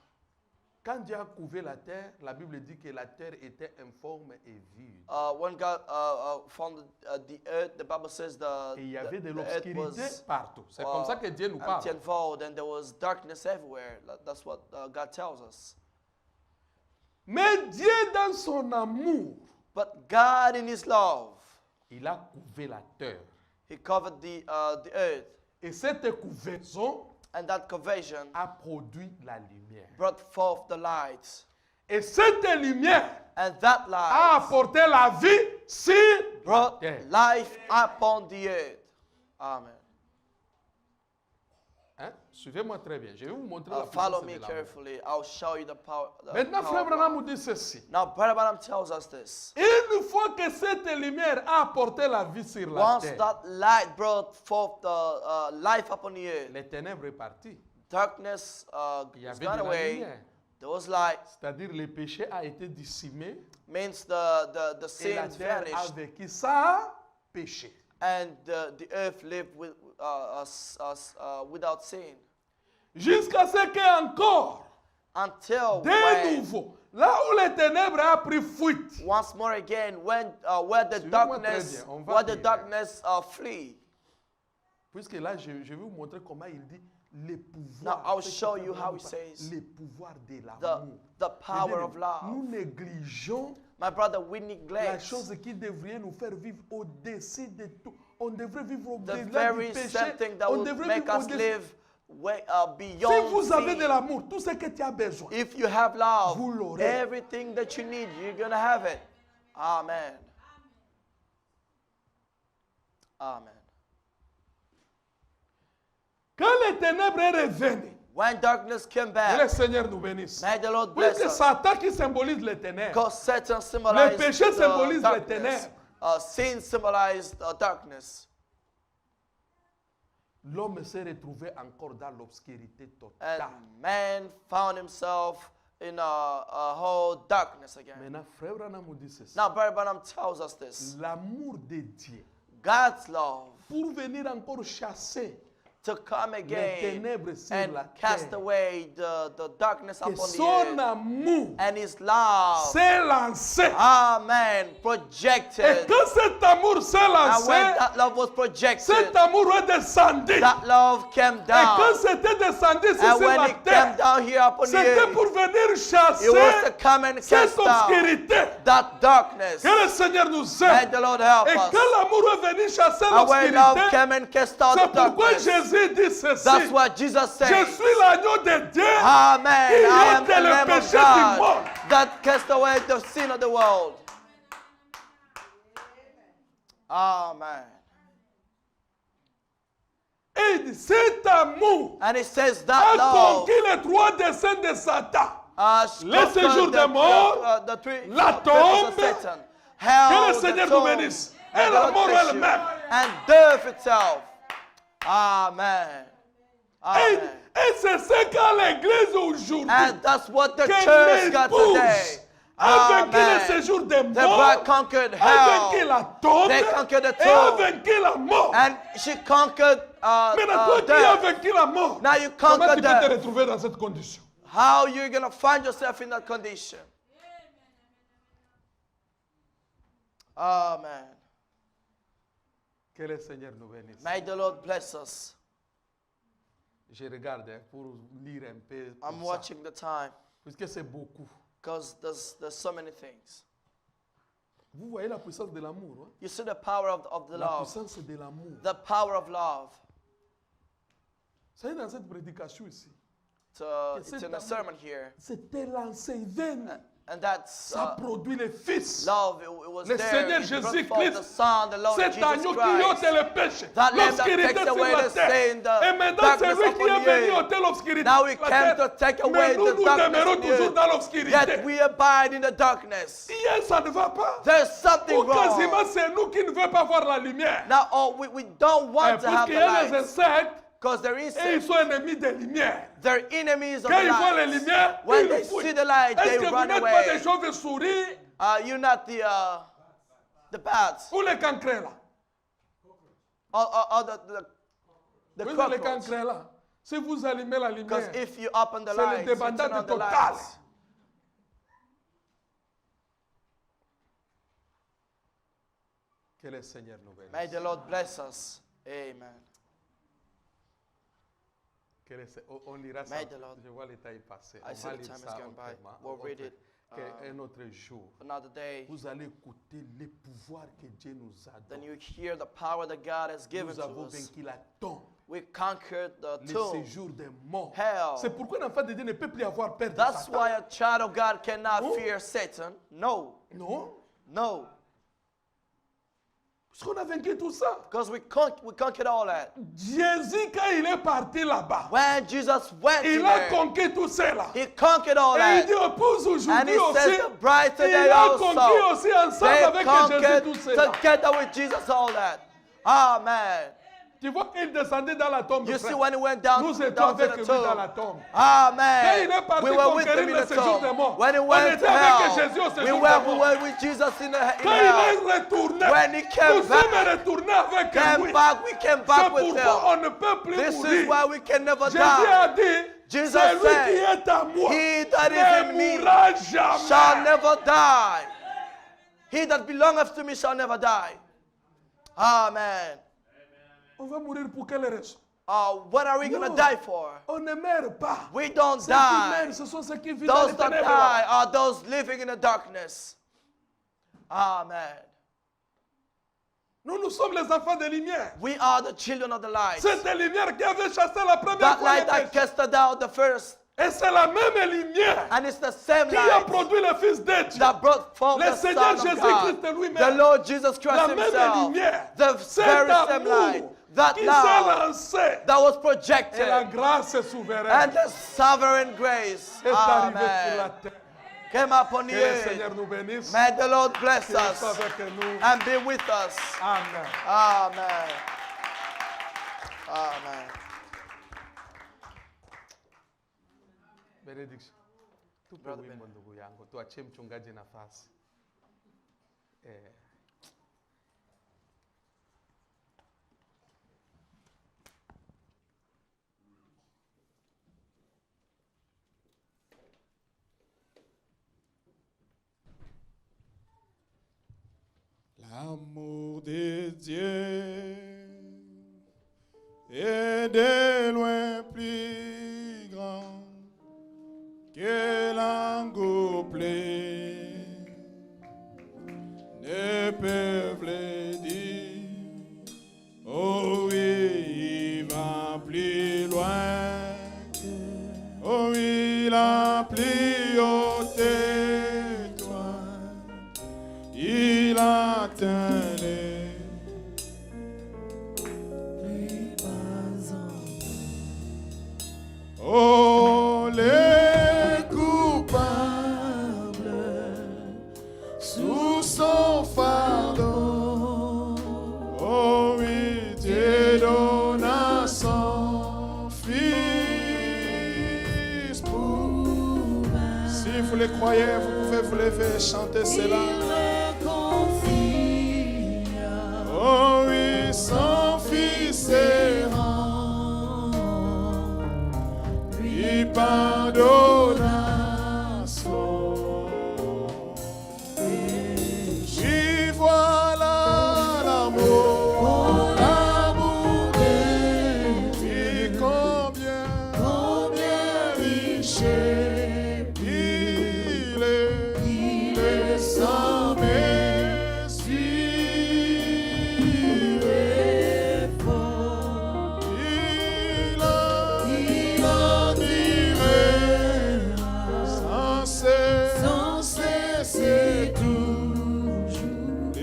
quand Dieu a couvert la terre, la Bible dit que la terre était informe et vide. when God formed the earth, the Bible says Et il y avait de the earth l'obscurité was partout. C'est comme ça que Dieu nous parle. empty and void, and there was darkness everywhere. That's what God tells us. Mais Dieu, dans son amour, But God, in His love, il a couvert la terre. He covered the earth, Et cette couvaison and that conversion a produit la lumière. brought forth the light, Et cette lumière and that a light apporté la vie sur la brought terre. life upon the earth. Amen. Hein? Suivez-moi très bien. Je vais vous montrer la Follow puissance me de l'amour. carefully. I'll show you the power. Maintenant, Frère Branham nous dit ceci. Now, Brother Branham tells us this. Une fois que cette lumière a apporté la vie sur la Once terre, that light brought forth the life upon the earth, les ténèbres est parti. darkness Il y is avait gone de la away. lumière. There was light. C'est-à-dire le péché a été dissimé Means the et la sins terre a vanished, vécu sans péché. and the earth lived with, without sin. Jusqu'à ce que encore, Until de when, nouveau, là où les ténèbres a pris fuite, once more again, when where the Suivez-moi très darkness, bien, on va where the lire. darkness flee. puisque là je vais vous montrer comment il dit les pouvoirs. Now, I'll Ce que show Frère you Branham how he parle, says les pouvoirs de The, l'amour. the Mes power bien-aimés, of love. nous négligeons My brother, we la neglect chose qui devrait nous faire vivre au-dessus de tout. On devrait vivre the au-delà du very péché. same thing that On will devrait make vivre us au-dessus. live Si beyond vous avez de sin. l'amour, tout ce que tu as besoin, If you have love, Vous l'aurez. everything that you need, you're going to have it. Amen. Amen. quand les ténèbres est revenu, When darkness came que le back, Seigneur nous bénisse. may the Lord bless Puisque us. Satan qui symbolise les ténèbres, Because Satan symbolized péché symbolise the les darkness. ténèbres. Sin symbolized darkness. l'homme s'est retrouvé encore dans l'obscurité And totale. man found himself in a whole darkness again. Maintenant, Frère Branham nous dit ceci. Now, Brother Branham tells us this. L'amour de Dieu, God's love pour venir encore chasser to come les again ténèbres sur and la cast terre, away the darkness que upon the son earth. amour And his love, s'est lancé. amen, Et projected. quand cet amour s'est And lancé, when that love was projected, cet amour est descendu. that love came Et quand down. c'était descendu sur And when la it came terre, down here upon the c'était earth, pour venir it chasser was to come and cette cast down obscurité. that darkness. Que le Seigneur nous May aide. the Lord help Et us. quand l'amour est venu chasser And when love l'obscurité, came and cast out c'est the pourquoi darkness, Jésus dit ceci. that's what Jesus Je said. suis l'agneau de Dieu. Amen. Il I am ôte the le Lamb of péché du God monde. that cast away the sin of the world. Amen. Et il dit, cet amour And it says a that love conquis les trois desseins de Satan. Le conquered séjour des morts, the three la purposes of tombe, Satan. Que Hell, le the Seigneur nous tomb, bénisse. and Et la God mort bless you, elle-même. and death itself. Amen. Amen. Et c'est ce qu'a l'Église aujourd'hui. And that's what the Que church got l'épouse today. a vaincu le Amen. séjour des The morts, bride conquered a vaincu hell, la tombe They conquered the et a tomb. vaincu la mort. and she conquered Maintenant, toi qui as death. vaincu la mort, Now you comment conquer tu peux te death. retrouver dans cette condition? How you're going to find yourself in that condition? Amen. Que le Seigneur nous bénisse. May the Lord bless us. Je regarde pour lire un peu. pour I'm ça, watching the time puisque c'est beaucoup. because there's so many things. Vous voyez la puissance de l'amour. Hein? You see the power of the La love. puissance de l'amour. The power of love. C'est dans cette prédication ici. It's in a sermon here. C'était lancé, il vient. And that's Ça produit le Fils. love. It was Le there. Seigneur It brought Jésus forth the Christ. Son, the Lord Cet Jesus agneau qui ôte Christ. le péché. That lamb that L'obscurité takes sur away la the terre. sin, the Et maintenant, c'est darkness lui qui upon est the venu earth. ôter l'obscurité. Now he sur la came terre. to take Mais away nous, the nous darkness demeurons in the toujours earth. dans l'obscurité. Yet we abide in the darkness. Hier, ça ne va pas. There's something Ou quasiment, wrong. c'est nous qui ne voulons pas voir la lumière. Now, we don't want to Parce have qu'il the y a les light insectes because they're et ils insects. sont ennemis des lumières. They're enemies of Quand the ils voient les light. lumières, When ils they fuient. see the light, Est-ce they que vous run n'êtes pas des away. chauves-souris You're not the bats ou les cancrets là? or the Vous êtes les cockroach. cancrets là. Si vous allumez la Because lumière, if you open the c'est le lights, you turn débandade on the total. lights. Que le Seigneur nous May bénisse. the Lord bless us. Amen. Que on lira ça. May the Lord- Je vois le temps est passé. I On see va the lire time ça has gone by. autrement. We'll read it, Un autre jour. Another day, Vous allez écouter les pouvoirs que Dieu nous a then donnés. you hear the power that God has given Nous to avons us. vaincu la tombe, We conquered the le tomb. séjour des morts. Hell. C'est pourquoi l'enfant de Dieu ne peut plus avoir peur de That's Satan. why a child of God cannot Oh. fear Satan. No, Non. no. Parce qu'on a vaincu tout ça. Because we conquered all that. Jésus, quand il est parti là-bas, When Jesus went il in a there, conquis tout cela. he conquered all Et il that. dit épouse And aujourd'hui he aussi, says the bride il today a conquis also. aussi ensemble They avec Jésus conquered tout cela. together with Jesus all that. Amen. Tu vois qu'il descendait dans la tombe, You see frère. when he went down, Nous étions down to avec the lui dans la tomb. tombe. Quand Amen. il est parti We were with him conquérir in le the séjour des tomb. morts, When he on went était to avec Jésus au hell, séjour we des morts. were with Jesus in Quand il hell. est retourné, When he came nous sommes back, retournés avec lui. we came C'est back with pourquoi on him. ne peut plus This is mourir. why we can never Jésus a die. dit, Jesus c'est lui said, qui est à moi, He that is ne in me mourra shall jamais. never die. He that belongeth to me shall never die. Amen. On va mourir pour quelle raison? What are we going to No. die for? On ne meurt pas. We don't Ceux qui meurent, die. ce sont ceux qui vivent dans Those les that ténèbres. die are those living in the darkness. Amen. Nous sommes les enfants de lumière. We are the children of the light. C'est la lumière qui avait chassé la première That fois les light that péchés. casted out the first. Et c'est la même lumière And it's the same qui a light produit le Fils de Dieu. that brought forth Le the Seigneur Son of Jésus-Christ God. lui-même. The Lord Jesus Christ La même himself. lumière. The Cet very same light. amour That qui s'est love lancé. that was Et projected. la grâce est souveraine And the sovereign grace. est arrivée sur la Amen. terre. Came upon Que you. le Seigneur nous bénisse. May the Lord bless Qu'il us soit avec nous. and be with us. Amen. Amen. Amen. Benediction. Tupe Brother wimbo ndugu yangu. Tuachie mchungaji nafasi. L'amour de Dieu est de loin plus grand que l'engouplé ne peuvent le dire. Oh oui, il va plus loin. Oh oui, la plus haute étoile. Il atteint les plus bas en oh, les coupables sous son fardeau. Oh oui, Dieu donna son Fils pour. Si vous le croyez, vous pouvez vous lever et chanter cela. Oh oui, son Fils errant, lui pardonna son péché. Oui, voilà l'amour, l'amour de Dieu, combien riche il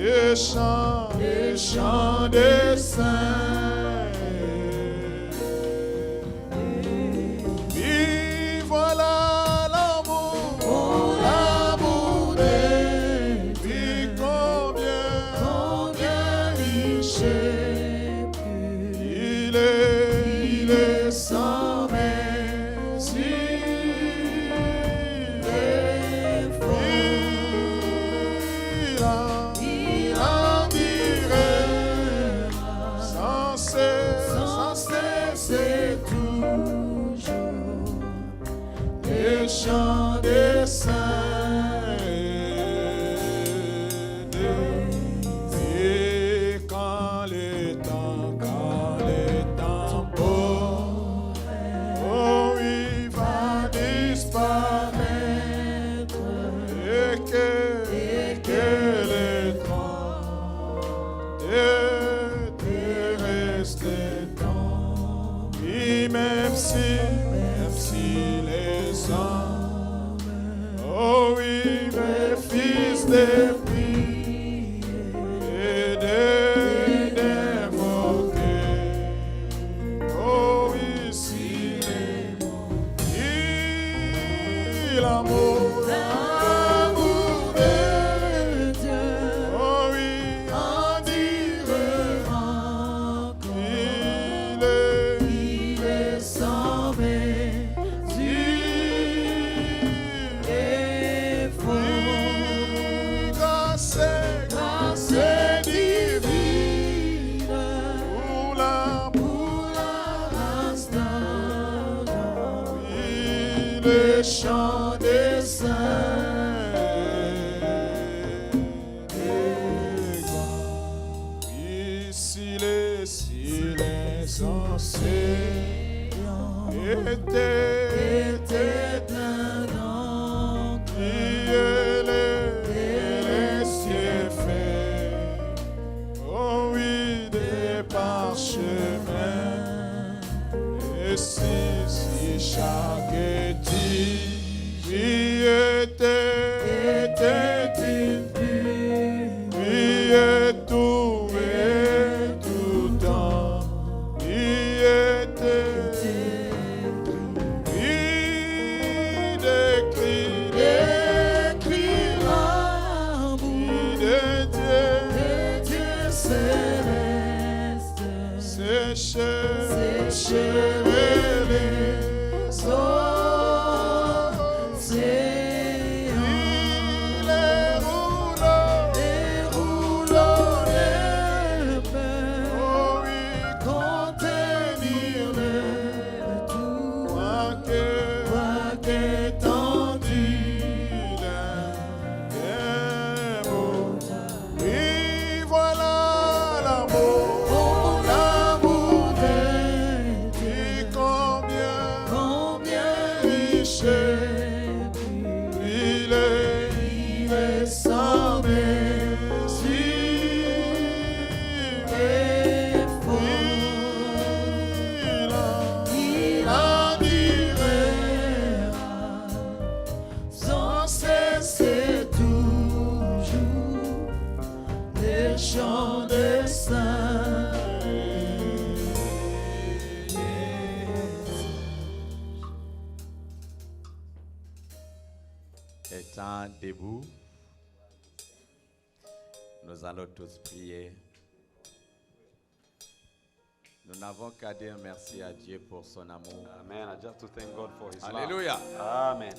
est sans les chants des saints. Oui, voilà l'amour, l'amour de Dieu, combien riche il est sans merci. Il en dirait sans cesse et toujours les chants des saints. Et quand les temps beaux, oh, il va disparaître et que les temps terrestres tombent. Oui, même si les hommes, oh oui, mes fils de vie et de l'océan était plein d'encre, les cieux faits, oh oui, des parchemins, et si chaque tige était impure, et tout temps, il était des cris l'amour des dieux célestes, séchés les océans, les rouleaux les mers, oh oui, contenir le tout, quoique étendu d'un mot. Oui, voilà l'amour de Dieu, combien riche, il est sans mesure et fort, il admirera sans cesser toujours les chants des saints. Étant debout, nous allons tous prier. Nous n'avons qu'à dire merci à Dieu pour son amour. Amen. I just to thank God for His Alléluia. love. Amen.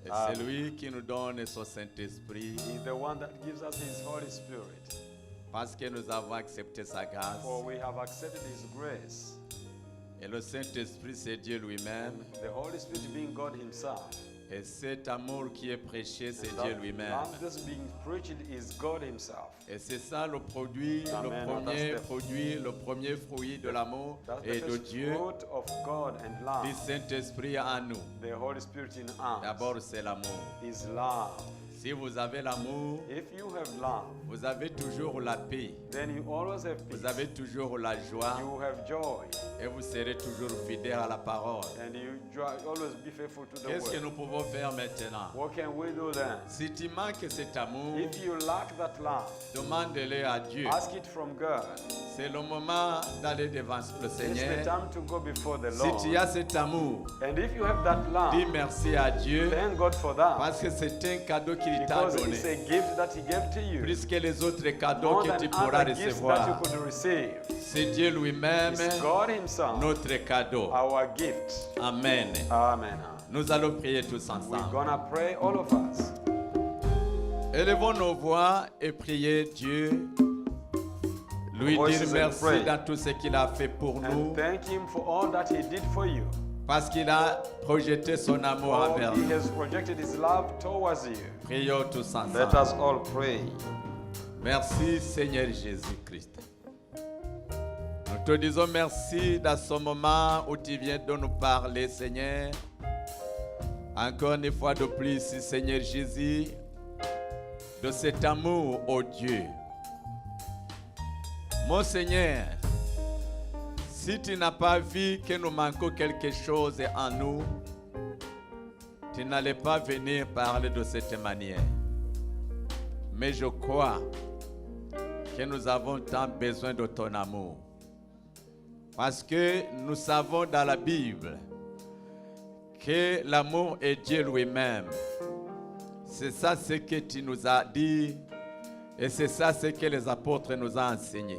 Et c'est lui qui nous donne son Saint-Esprit He's the one that gives us His Holy Spirit. parce que nous avons accepté sa grâce. For we have accepted His grace. Et le Saint-Esprit, c'est Dieu lui-même. The Holy Spirit being God Himself. Et cet amour qui est prêché, c'est And Dieu that lui-même. love that's being preached is God Himself. Et c'est ça le produit, Amen. le premier fruit de l'amour That's et the de first Dieu, fruit of God and love. du Saint-Esprit en nous. The Holy Spirit in us D'abord, c'est l'amour. is love. Si vous avez l'amour, If you have love, vous avez toujours la paix, then you always have peace. vous avez toujours la joie You have joy, et vous serez toujours fidèle à la parole. and you always be faithful to the Qu'est-ce que word. nous pouvons faire maintenant? What can we do then? Si tu manques cet amour, If you lack that love, demande-le à Dieu. ask it from God. C'est le moment d'aller devant le It's the Seigneur. time to go before the Si Lord. tu as cet amour, And if you have that love, dis merci à Dieu thank God for that. parce que c'est un cadeau qu'il t'a Because donné. it's a gift that He gave to you. Plus que les autres cadeaux More que than tu pourras other gifts that you recevoir. could receive. C'est Dieu lui-même, It's God Himself, notre cadeau. our gift. Amen. Amen. Nous allons prier tous We're ensemble. gonna pray, all of us. Élevons nos voix et prier Dieu. Lui Voices dire and merci pray. dans tout ce qu'il a fait pour nous. And thank Him for all that He did for you. Parce qu'il a projeté son amour For envers He nous. has projected His love towards you. Prions tous ensemble. Let us all pray. Merci Seigneur Jésus-Christ. Nous te disons merci dans ce moment où tu viens de nous parler, Seigneur. Encore une fois de plus, Seigneur Jésus, de cet amour, ô Dieu. Mon Seigneur, si tu n'as pas vu que nous manquons quelque chose en nous, tu n'allais pas venir parler de cette manière. Mais je crois que nous avons tant besoin de ton amour. Parce que nous savons dans la Bible que l'amour est Dieu lui-même. C'est ça ce que tu nous as dit et c'est ça ce que les apôtres nous ont enseigné.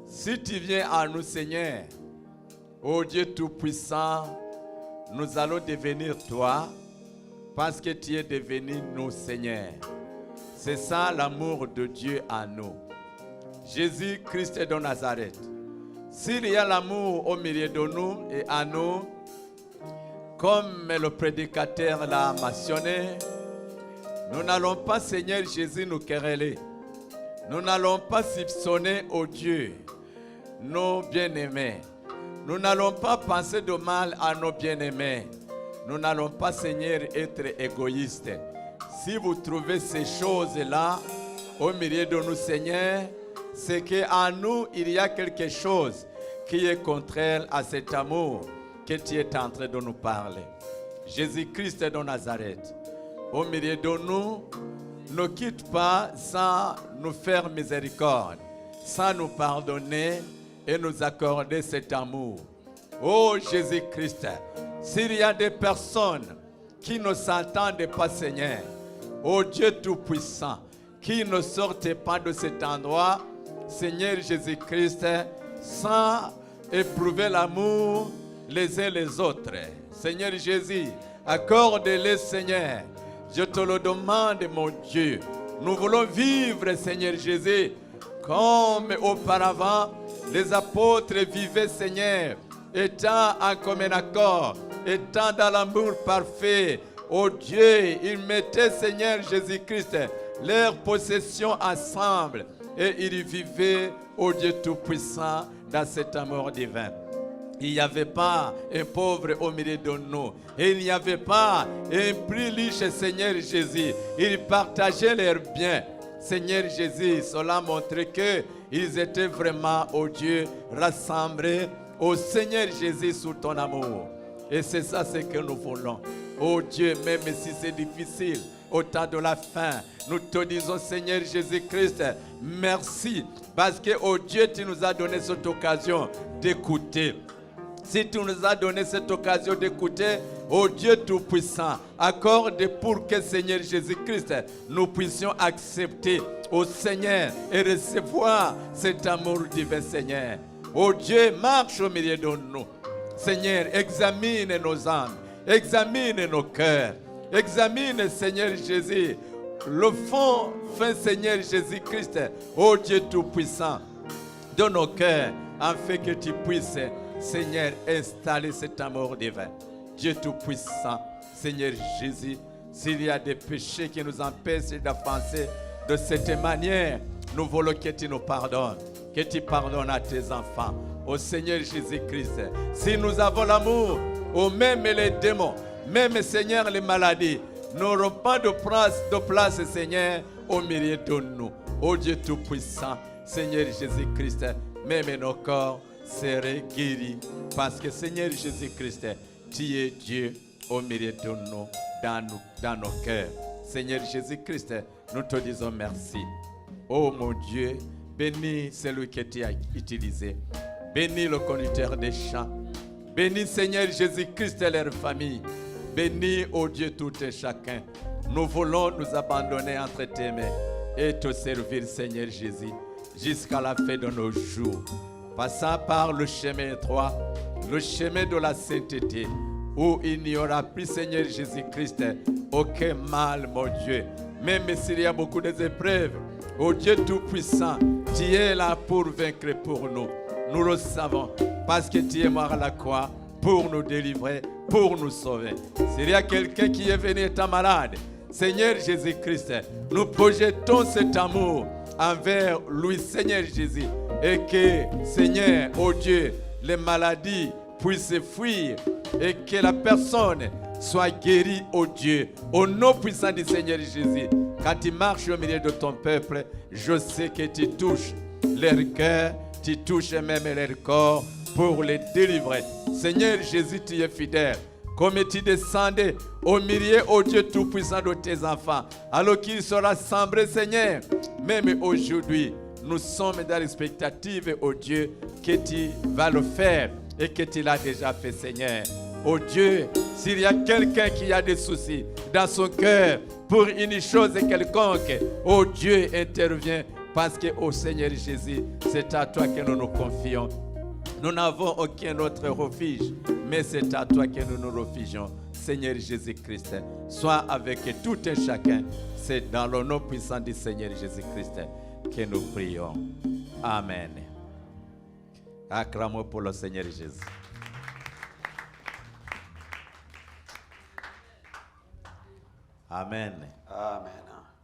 Si tu viens à nous, Seigneur, ô Dieu Tout-Puissant, nous allons devenir toi parce que tu es devenu nous, Seigneur. C'est ça l'amour de Dieu en nous. Jésus-Christ de Nazareth. S'il y a l'amour au milieu de nous et en nous, comme le prédicateur l'a mentionné, nous n'allons pas, Seigneur Jésus, nous quereller. Nous n'allons pas soupçonner au Dieu. nos bien-aimés. Nous n'allons pas penser de mal à nos bien-aimés. Nous n'allons pas, Seigneur, être égoïstes. Si vous trouvez ces choses-là au milieu de nous, Seigneur, c'est qu'en nous, il y a quelque chose qui est contraire à cet amour que tu es en train de nous parler. Jésus-Christ de Nazareth, au milieu de nous, ne quitte pas sans nous faire miséricorde, sans nous pardonner et nous accorder cet amour. Oh Jésus-Christ, s'il y a des personnes qui ne s'entendent pas, Seigneur, oh Dieu Tout-Puissant, qui ne sortent pas de cet endroit, Seigneur Jésus-Christ, sans éprouver l'amour les uns les autres. Seigneur Jésus, accorde-les, Seigneur. Je te le demande, mon Dieu. Nous voulons vivre, Seigneur Jésus, comme auparavant les apôtres vivaient, Seigneur, étant en commun accord, étant dans l'amour parfait. Oh Dieu, ils mettaient, Seigneur Jésus-Christ, leur possession ensemble et ils vivaient, oh Dieu Tout-Puissant, dans cet amour divin. Il n'y avait pas un pauvre au milieu de nous. Et il n'y avait pas un plus riche, Seigneur Jésus. Ils partageaient leurs biens. Seigneur Jésus, cela montrait qu'ils étaient vraiment, oh Dieu, rassemblés au Seigneur Jésus sous ton amour. Et c'est ça ce que nous voulons. Oh Dieu, même si c'est difficile, au temps de la fin, nous te disons, Seigneur Jésus-Christ, merci. Parce que, oh Dieu, tu nous as donné cette occasion d'écouter. Si tu nous as donné cette occasion d'écouter, oh Dieu Tout-Puissant, accorde pour que, Seigneur Jésus-Christ, nous puissions accepter, oh Seigneur, et recevoir cet amour divin, Seigneur. Oh Dieu, marche au milieu de nous. Seigneur, examine nos âmes, examine nos cœurs, examine, Seigneur Jésus, le fond, fin Seigneur Jésus-Christ, oh Dieu Tout-Puissant, de nos cœurs, afin que tu puisses, Seigneur, installer cet amour divin. Dieu Tout-Puissant, Seigneur Jésus, s'il y a des péchés qui nous empêchent d'avancer de cette manière, nous voulons que tu nous pardonnes, que tu pardonnes à tes enfants. Au Seigneur Jésus-Christ, si nous avons l'amour, au même les démons, même Seigneur les maladies, n'auront pas de place, Seigneur, au milieu de nous. Ô Dieu Tout-Puissant, Seigneur Jésus-Christ, même nos corps seraient guéris. Parce que Seigneur Jésus-Christ, tu es Dieu au milieu de nous, dans nos cœurs. Seigneur Jésus-Christ, nous te disons merci. Oh mon Dieu, bénis celui que tu as utilisé. Bénis le conducteur des chants. Bénis Seigneur Jésus-Christ et leur famille. Bénis, oh Dieu, tout et chacun. Nous voulons nous abandonner entre tes mains et te servir, Seigneur Jésus, jusqu'à la fin de nos jours. Passant par le chemin étroit, le chemin de la sainteté, où il n'y aura plus, Seigneur Jésus-Christ, aucun mal, mon Dieu. Même s'il y a beaucoup d'épreuves, oh Dieu Tout-Puissant, tu es là pour vaincre pour nous. Nous le savons, parce que tu es mort à la croix pour nous délivrer, pour nous sauver. S'il y a quelqu'un qui est venu étant malade, Seigneur Jésus-Christ, nous projetons cet amour envers lui, Seigneur Jésus, et que, Seigneur, oh Dieu, les maladies puissent fuir et que la personne soit guérie, oh Dieu, au nom puissant du Seigneur Jésus. Quand tu marches au milieu de ton peuple, je sais que tu touches leur cœur, tu touches même leur corps pour les délivrer. Seigneur Jésus, tu es fidèle. Comme tu descendais au milieu, ô Dieu Tout-Puissant, de tes enfants, alors qu'ils se rassemblent, Seigneur, même aujourd'hui, nous sommes dans l'expectative, ô Dieu, que tu vas le faire et que tu l'as déjà fait, Seigneur. Ô Dieu, s'il y a quelqu'un qui a des soucis dans son cœur pour une chose quelconque, ô Dieu, intervient parce que, ô Seigneur Jésus, c'est à toi que nous nous confions. Nous n'avons aucun autre refuge, mais c'est à toi que nous nous refugions. Seigneur Jésus-Christ, sois avec tout et chacun. C'est dans le nom puissant du Seigneur Jésus-Christ que nous prions. Amen. Acclamons pour le Seigneur Jésus. Amen. Amen.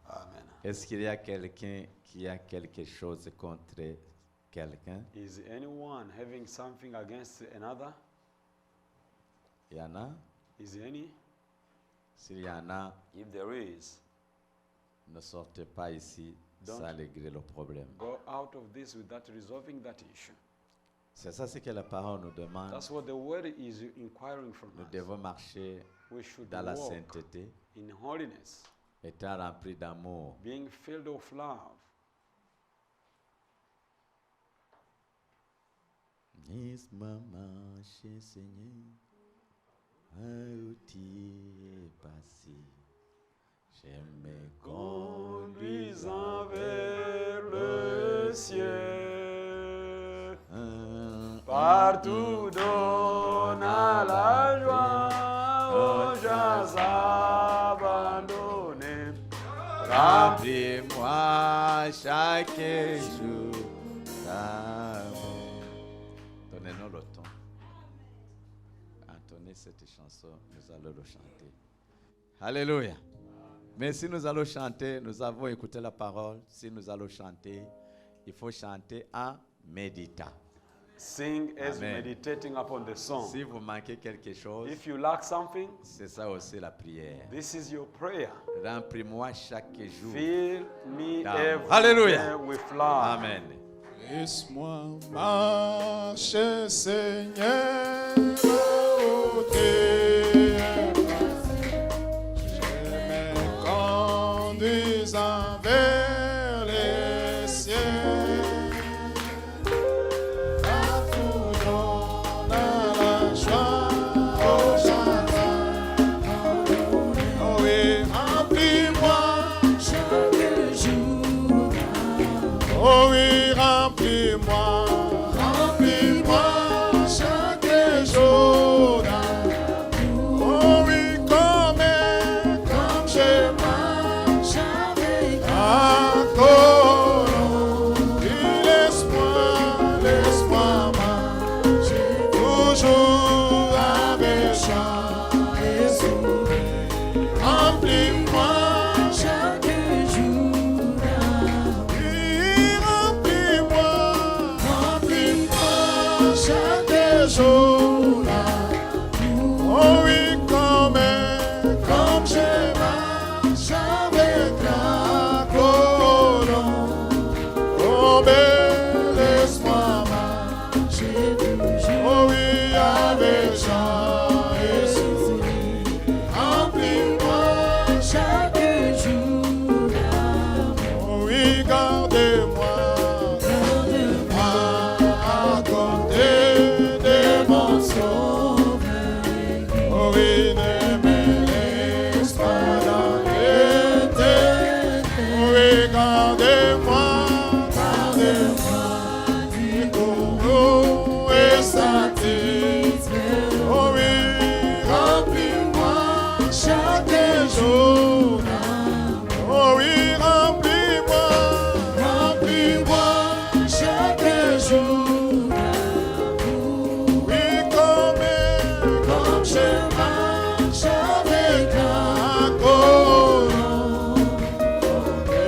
Amen. Est-ce qu'il y a quelqu'un qui a quelque chose contre quelqu'un? Is anyone having something against another? Il y en a? Is there any? S'il y en a, If there is, ne sortez pas ici Don't. sans régler le problème. go out of this without resolving that issue. C'est ça ce que la parole nous demande. That's what the word is inquiring from Nous us. devons marcher We should dans la walk sainteté, in holiness, étant remplis d'amour. being filled of love. Laisse-moi marcher, Seigneur, où tu es passé. Je me Conduisant vers le ciel, partout donna la joie aux gens abandonnés. Remplis-moi chaque jour d'amour. Donnez-nous le temps. Entonnez cette chanson, nous allons le chanter. Alléluia. Mais si nous allons chanter, nous avons écouté la parole. Si nous allons chanter, il faut chanter en méditant. Sing as Amen. meditating upon the song. Si vous manquez quelque chose, If you lack something, c'est ça aussi la prière. this is your prayer. Remplis-moi chaque jour. Fill me Down. every Hallelujah. day with love. Amen. Laisse-moi marcher, Seigneur, où tu es passé. Je me conduisant vers les cieux. Partout dans la joie, aux gens abandonnés. Oh oui, remplis-moi chaque jour. Oh oui, remplis-moi, remplis-moi chaque jour d'amour. Oh oui, comme je marche avec un colon. Et laisse-moi marcher toujours avec chant et sourire. Remplis-moi chaque jour d'amour. Remplis-moi chaque jour d'amour. Oh oui, comme je marche avec la colombe. Oh mais laisse-moi marcher toujours. Oh oui, avec chant et sourire. Remplis-moi chaque jour d'amour. Oh oui, gardez-moi à côté de mon sauveur. Oh oui, ne me laisse pas dans les ténèbres. Oh oui, gardez-moi du bourreau et satisfait. Oh oui, remplis-moi chaque jour d'amour. Oh oui, remplis-moi chaque jour d'amour. Oui, comme je marche avec un colon. Oui,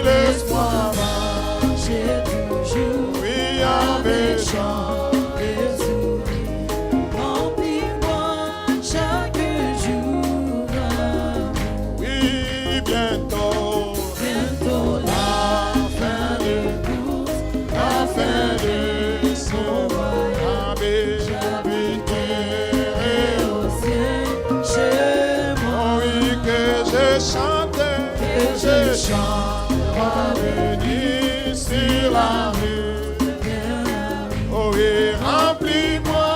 laisse-moi marcher toujours. Oui, avec chant et sourire. Remplis-moi chaque jour d'amour. Oui, bientôt la fin de course, la fin de ce voyage. J'habiterai au ciel chez moi. Oui, que je chante parvenir sur la rue. Oh oui, remplis-moi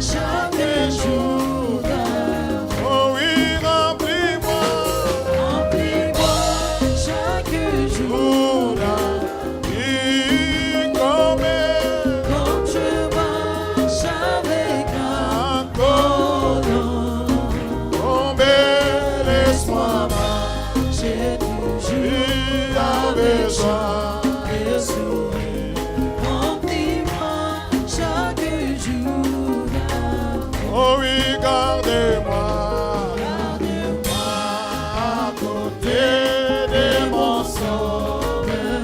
chaque jour d'amour. Oh oui, remplis-moi chaque jour d'amour. Oui, comme je marche avec un colon. Oh mais laisse-moi marcher toujours avec joie et sourire. Remplis-moi chaque jour d'amour. Oh oui, gardez-moi à côté de mon sauveur.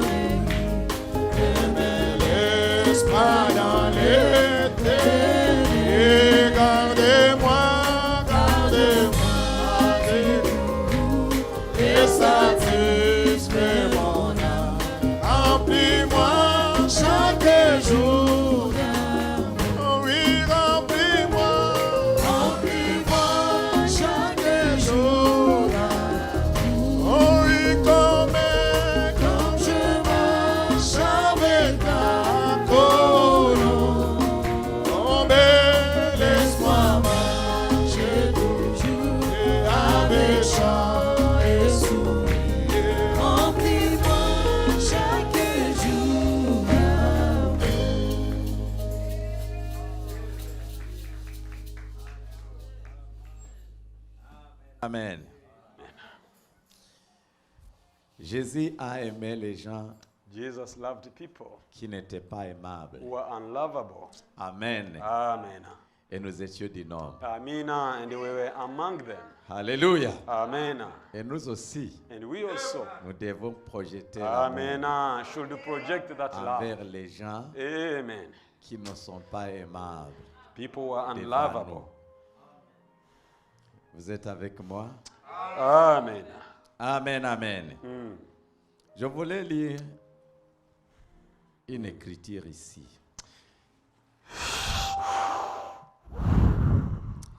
Ne me Amen. Jésus a aimé les gens Jesus loved people qui n'étaient pas aimables. who were unlovable. Amen. Amen. Et nous étions du nombre. Amen. And we were among them. Alléluia. Amen. Et nous aussi, And we also, nous devons projeter l'amour amen, should project that envers love. les gens Amen. qui ne sont pas aimables. People were devant unlovable. nous. Vous êtes avec moi? Amen. Amen, amen. Mm. Je voulais lire une écriture ici.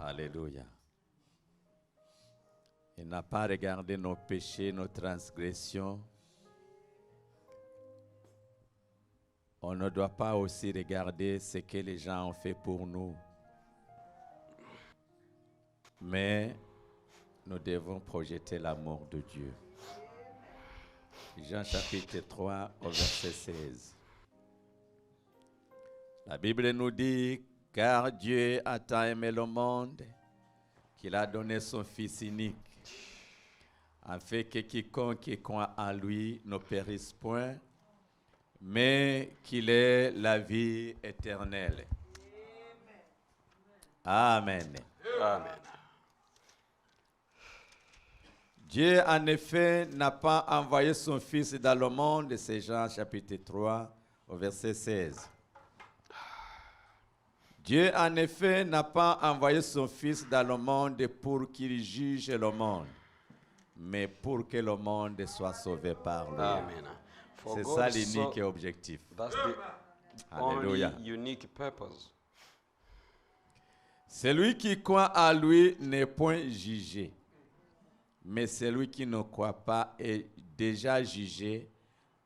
Alléluia. Il n'a pas regardé nos péchés, nos transgressions. On ne doit pas aussi regarder ce que les gens ont fait pour nous. Mais nous devons projeter l'amour de Dieu. Jean chapitre 3 au verset 16. La Bible nous dit, car Dieu a tant aimé le monde qu'il a donné son Fils unique, afin que quiconque croit en lui ne périsse point, mais qu'il ait la vie éternelle. Amen. Amen. Dieu, en effet, n'a pas envoyé son Fils dans le monde, c'est Jean chapitre 3, au verset 16. Dieu, en effet, n'a pas envoyé son Fils dans le monde pour qu'il juge le monde, mais pour que le monde soit sauvé par lui. Amen. For C'est God ça l'unique so- objectif. That's the Alléluia. only unique purpose. Celui qui croit à lui n'est point jugé, mais celui qui ne croit pas est déjà jugé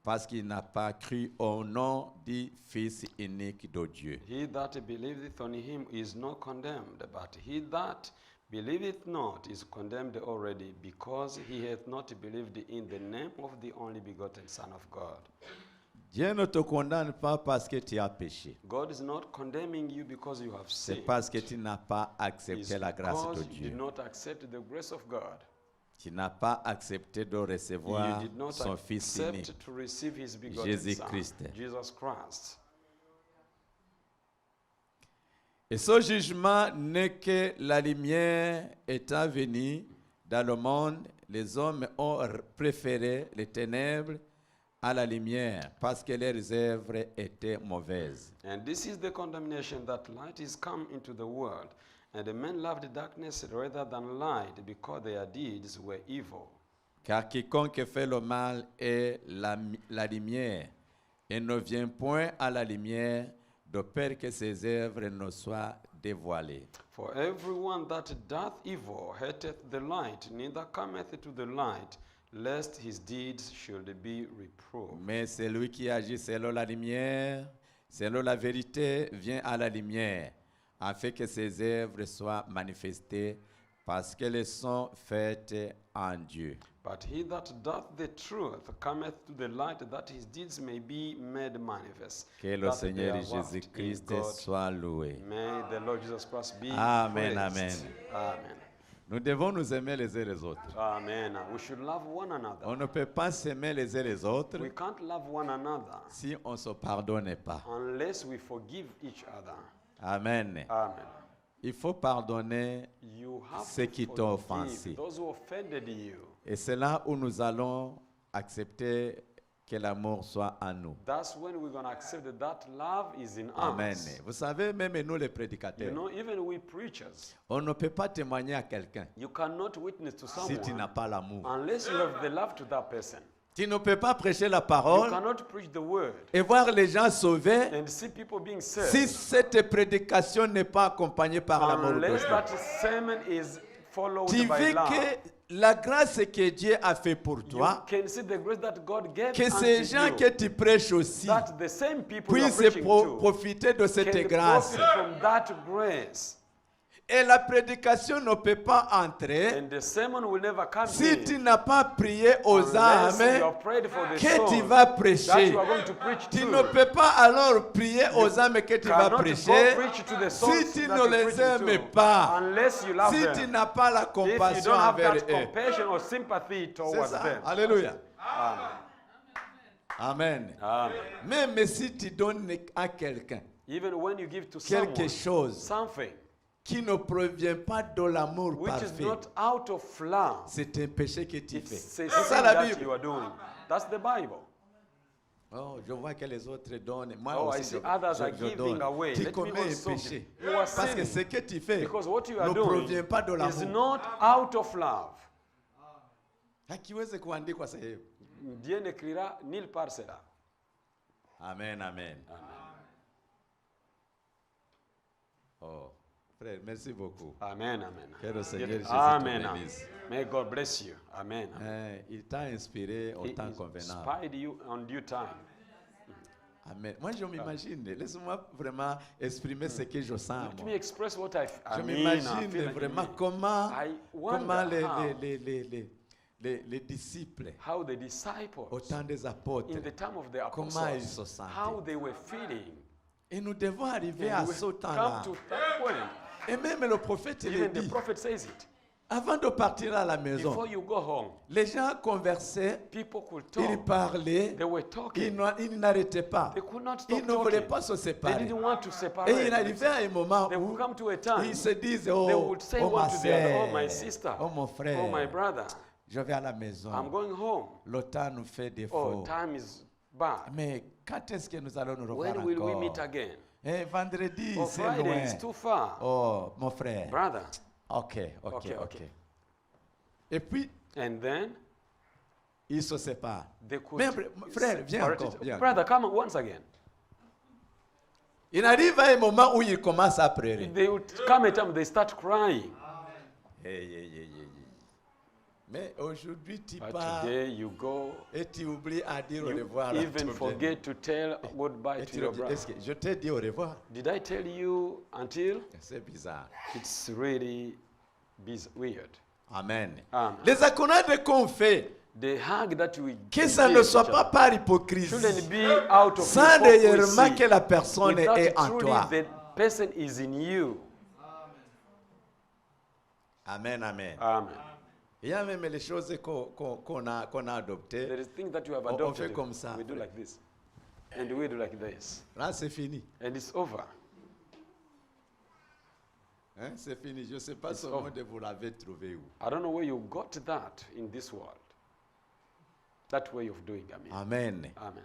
parce qu'il n'a pas cru au nom du Fils unique de Dieu. He that believeth on him is not condemned, but he that believeth not is condemned already, because he hath not believed in the name of the only begotten Son of God. Dieu ne te condamne pas parce que tu as péché. God is not condemning you because you have C'est sinned. parce que tu n'as pas It's accepté la grâce de because you did Dieu. not accept the grace of God. Tu n'as pas accepté de recevoir You did not son Fils accept unique. to receive his begotten Jésus-Christ. Son, Jesus Christ. Et ce jugement n'est que la lumière étant venue dans le monde, les hommes ont préféré les ténèbres à la lumière parce que leurs œuvres étaient mauvaises. And this is the condemnation, that light is come into the world, and the men loved darkness rather than light, because their deeds were evil. Car quiconque fait le mal est la lumière et ne vient point à la lumière de peur que ses œuvres ne soient dévoilées. For everyone that doth evil hateth the light, neither cometh to the light, lest his deeds should be reproved. Mais celui qui agit selon la lumière, selon la vérité, vient à la lumière, afin que ses œuvres soient manifestées, parce qu'elles sont faites en Dieu. But he that doth the truth cometh to the light, that his deeds may be made manifest. Que le that they Seigneur are wrought in Jésus-Christ God. soit loué. May the Lord Jesus Christ be Amen, praised. amen. Amen. Nous devons nous aimer les uns les autres. Amen. We should love one another. On ne peut pas s'aimer les uns les autres We can't love one another si on ne se pardonne pas. unless we forgive each other. Amen. Amen. Il faut pardonner You have ceux to qui t'ont forgive offensé. those who offended you. Et c'est là où nous allons accepter que l'amour soit en nous. That's when we're going to accept that love is in Amen. us. Vous savez, même nous les You prédicateurs, know, even we preachers, on ne peut pas témoigner à quelqu'un you cannot witness to si tu n'as someone pas l'amour. unless you have the love to that person. Tu ne peux pas prêcher la You parole cannot preach the word et voir les gens sauvés and see people being si saved cette prédication n'est pas accompagnée par l'amour de unless Dieu. that sermon is followed Tu by veux love. que la grâce que Dieu a fait pour You toi, can see the grace that God gave que unto ces gens you, que tu prêches aussi that the same people you are puissent preaching to profiter de cette can grâce profit from that grace. Et la prédication ne peut pas entrer And the sermon will never come si tu in n'as pas prié aux unless you âmes have prayed for the que tu souls vas that prêcher. you are going to preach Tu to. ne peux pas alors prier aux âmes que tu vas Cannot prêcher go preach to the souls si tu that ne you're les preaching aimes to, pas, unless you love si them. tu n'as pas la If you compassion don't have envers that eux. compassion or sympathy C'est towards ça. them. Alléluia. Amen. Amen. Amen. Même si tu donnes à quelqu'un Even when you give to quelque someone chose something qui ne provient pas de l'amour which is parfait, not out of love, c'est un péché que tu fais. it's C'est a ça sin la that Bible. you are doing. That's the Bible. Oh, je vois que les autres donnent. Moi Oh, I aussi, see others are je giving donne. away. Tu Let me commets un also péché. give. You are Parce que sinning. ce que tu fais Because what you are ne doing provient pas de is l'amour. not out of love. Hakiwezi kuandikwa sehemu. Dieu n'écrira nulle part cela. Amen, amen. Oh, frère, merci beaucoup. Amen, amen. Que le Seigneur Jésus te Amen. bénisse. May God bless you. Amen. Il t'a inspiré au He temps convenable. inspired you on due time. Amen. Moi, je m'imagine. Laisse-moi vraiment exprimer ce que je sens. Let moi. me express what I Je mean. I m'imagine feel like vraiment me. comment I wonder les disciples, how the disciples, au temps des apôtres, in the time of the comment ils se apostles, sentaient. how they were feeling. Et nous devons arriver And à we ce come temps-là. to that point. Et même le prophète il Even the dit, prophet says it. avant de partir à la Before maison, you go home, les gens conversaient, people could ils talk. parlaient, They were talking. ils n'arrêtaient pas. They could not Ils stop ne voulaient talking. pas se They séparer. didn't want to separate. Et il arrivait à un moment They où would come to a time. ils se disent, They oh, would say oh ma one to the other, oh my sœur, sister, oh mon frère, oh my brother, je vais à la maison. I'm going home. Le temps nous fait Oh, défaut. time is bad. Mais quand est-ce que nous allons nous revoir When will we encore? meet again? Eh, vendredi, Oh, c'est Friday loin. is too far. Oh, mon frère. Brother. Ok. Okay, okay. Et puis, And then ils se séparent. they could. Mais frère, viens separate encore. it. Viens. Brother, come once again. Il arrive à un moment où il commence à pleurer. They would come a time they start crying. Hey. Mais aujourd'hui, tu But pars today you go, et tu oublies à dire au you revoir. à even ton forget to tell goodbye Et to tu your le dis, brother. est-ce que je t'ai dit au revoir? Did I tell you until? C'est bizarre. It's really weird. Amen. Amen. Les accolades qu'on fait, The hug that we que ça ne give soit each pas other par hypocrisie, shouldn't be out of sans réellement hypocrisy, que la personne without est en truly toi. the person is in you. Amen, amen. Amen. Il y a même les choses qu'on a adoptées. There is things that you have On adopted. fait comme ça. We do like this. And we do like this. Là, c'est fini. And it's over. Hein, c'est fini. Je ne sais pas It's seulement over. de vous l'avez trouvé où. I don't know where you got that in this world. That way of doing, Amen. Amen. Amen.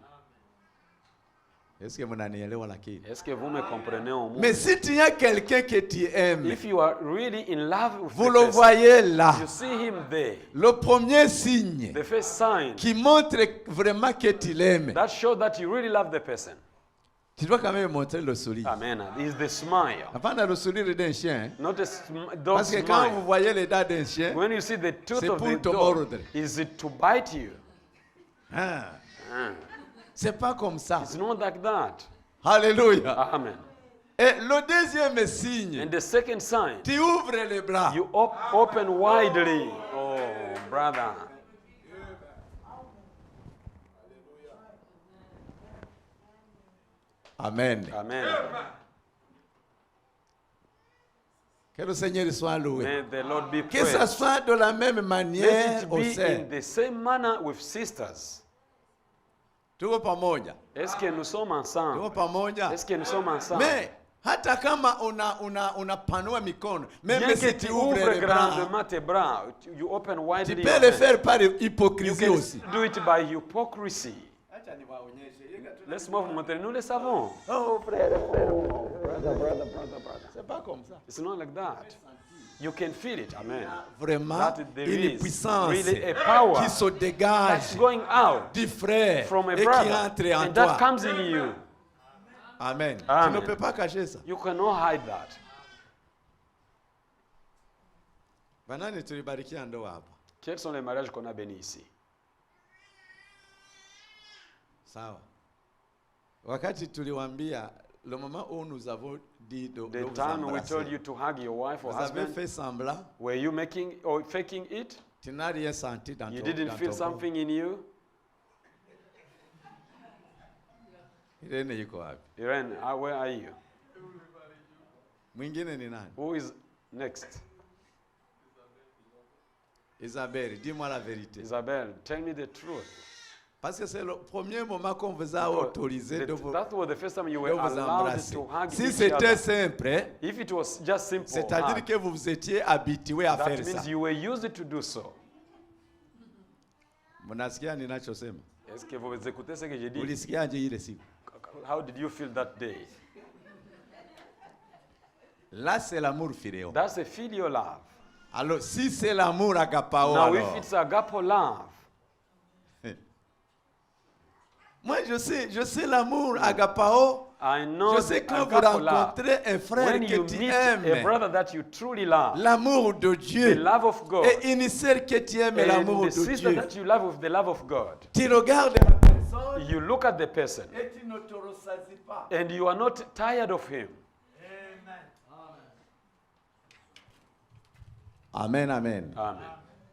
Est-ce que vous n'anielewa lakini? Est-ce que vous me comprenez au moins? Mais si tu as quelqu'un que tu aimes, If you are really in love with vous the le person, voyez là. you see him there. Le premier signe The first sign qui montre vraiment que tu l'aimes, that shows that you really love the person. tu dois quand même montrer le sourire. Amen. Is the smile. Avant le sourire d'un chien, hein. Not a dog Parce que quand vous smile. voyez les dents d'un chien, When you see the tooth c'est of pour the te dog, mordre. is it to bite you? hein, Ah. c'est pas comme ça. It's not like that. Alléluia. Amen. Et le deuxième signe, And the second sign, tu ouvres les bras. you open widely. Oh, brother. Amen. Amen. Que le Seigneur soit loué. May the Lord be Que ça praised. soit de la même Let manière it au be sein. in the same manner with sisters. Tuko pamoja. Est-ce que nous sommes ensemble? Tuko pamoja. Est-ce que nous sommes ensemble? Mais hata kama unapanua mikono, Bien même que si tu tu ouvres ouvres les bras, grandement tes bras, you open tu widely peux your le hands. faire par You hypocrisie can aussi. do it by hypocrisy. Laisse-moi vous montrer, nous le savons. Oh frère, c'est pas comme ça. It's not like that. You can feel it. Amen. Vraiment, That there une is puissance really a power qui se That's dégage going out du frère from a et qui brother, entre en and that toi. comes in you. Amen. Amen. Tu ne peux pas cacher ça. You cannot hide that. Banani tulibarikia ndoa hapa. Quels sont les mariages qu'on a bénis ici? Sawa. Wakati tuliwaambia le moment où nous avons dit de The vous time we embrasser, told you to hug your wife or vous avez husband, fait semblant, were you making or faking it? tu n'as rien senti dans You ton didn't dans feel ton corps. something in you? Irene yuko wapi? Irene, where are you? Mwingine ni nani? Who is next? Isabelle, dis-moi la vérité. Isabel, tell me the truth. Parce que c'est le premier moment qu'on vous a autorisé de vous, That was the first time you de were vous allowed embrasser. to hug Si each c'était other. simple, hein, If it was just simple, c'est-à-dire hug, que vous étiez habitué à that faire ça. means you were used to do so. Mnasikia ninachosema? Est-ce que vous écoutez ce que je dis? Ulisikiaje ile siku? How did you feel that day? Là, c'est l'amour philéon. That's a filial love. Alors, si c'est l'amour agapao, Now, alors, if it's agape love, moi je sais l'amour agapao. I know Je sais the quand vous agape love. rencontrez un frère When you que tu meet a aimes, brother that you truly love, l'amour de the Dieu, love of God, et une sœur que tu aimes and l'amour the de sister Dieu, that you love with the love of God, tu regardes la personne you look at the person et tu ne te ressaisis pas. and you are not tired of him. Amen, amen. Amen.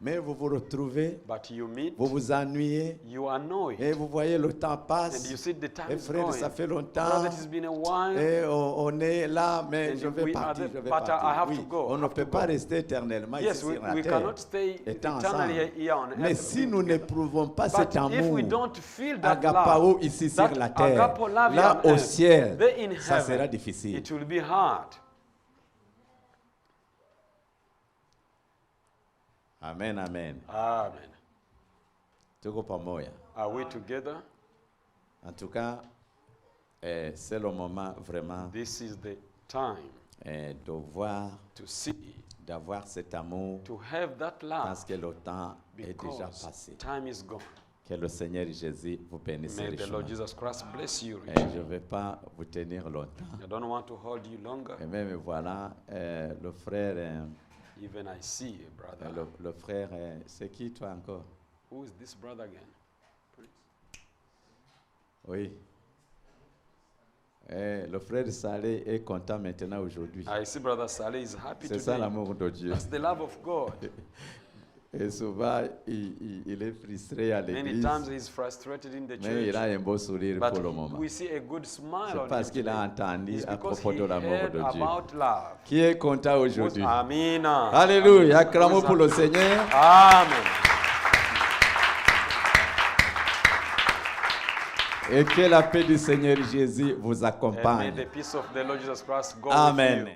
Mais vous vous retrouvez, But you meet, vous vous ennuyez, you annoy, et vous voyez le temps and passe. you see the time Et is frère, going. ça fait Brother, longtemps. it has been a while. Et on est là, mais And je vais we are partir, there, je vais but I partir. have Oui, to go, on ne have peut to pas go. rester éternellement Yes, ici we, sur la we terre, cannot stay étant eternally ensemble. here on Mais earth. si nous n'éprouvons pas But cet if amour, we don't feel that agapao love, ici that sur la terre, agape love là on au earth, ciel, there in ça heaven, sera difficile. it will be hard. Amen, amen. Amen. Tuko pamoja. Are we together? En tout cas, c'est le moment vraiment This is the time de voir, to see, d'avoir cet amour, to have that parce love, que le temps est déjà because passé. time is gone. Que le Seigneur Jésus vous bénisse May the richement. Lord Jesus Christ bless you Et je richly. ne vais pas vous tenir longtemps. I don't want to hold you longer. Et même voilà, le frère, Even I see a brother. le frère, c'est qui toi encore? Who is this brother again? Oui. Le frère Salé est content maintenant aujourd'hui. I see brother Saleh is happy C'est ça today. l'amour de Dieu. That's the love of God. Et souvent, il est frustré à Many l'église, times he's frustrated in the mais il church. a un beau sourire But pour le moment. we see a good smile C'est on parce him qu'il a today. entendu It's à because propos he de l'amour heard de Dieu. about love. Qui est content aujourd'hui? Amen. Alléluia. Acclamons pour le Seigneur. Amen. Et que la paix du Seigneur Jésus vous And may accompagne. the peace of the Lord Jesus Christ go with you. Amen.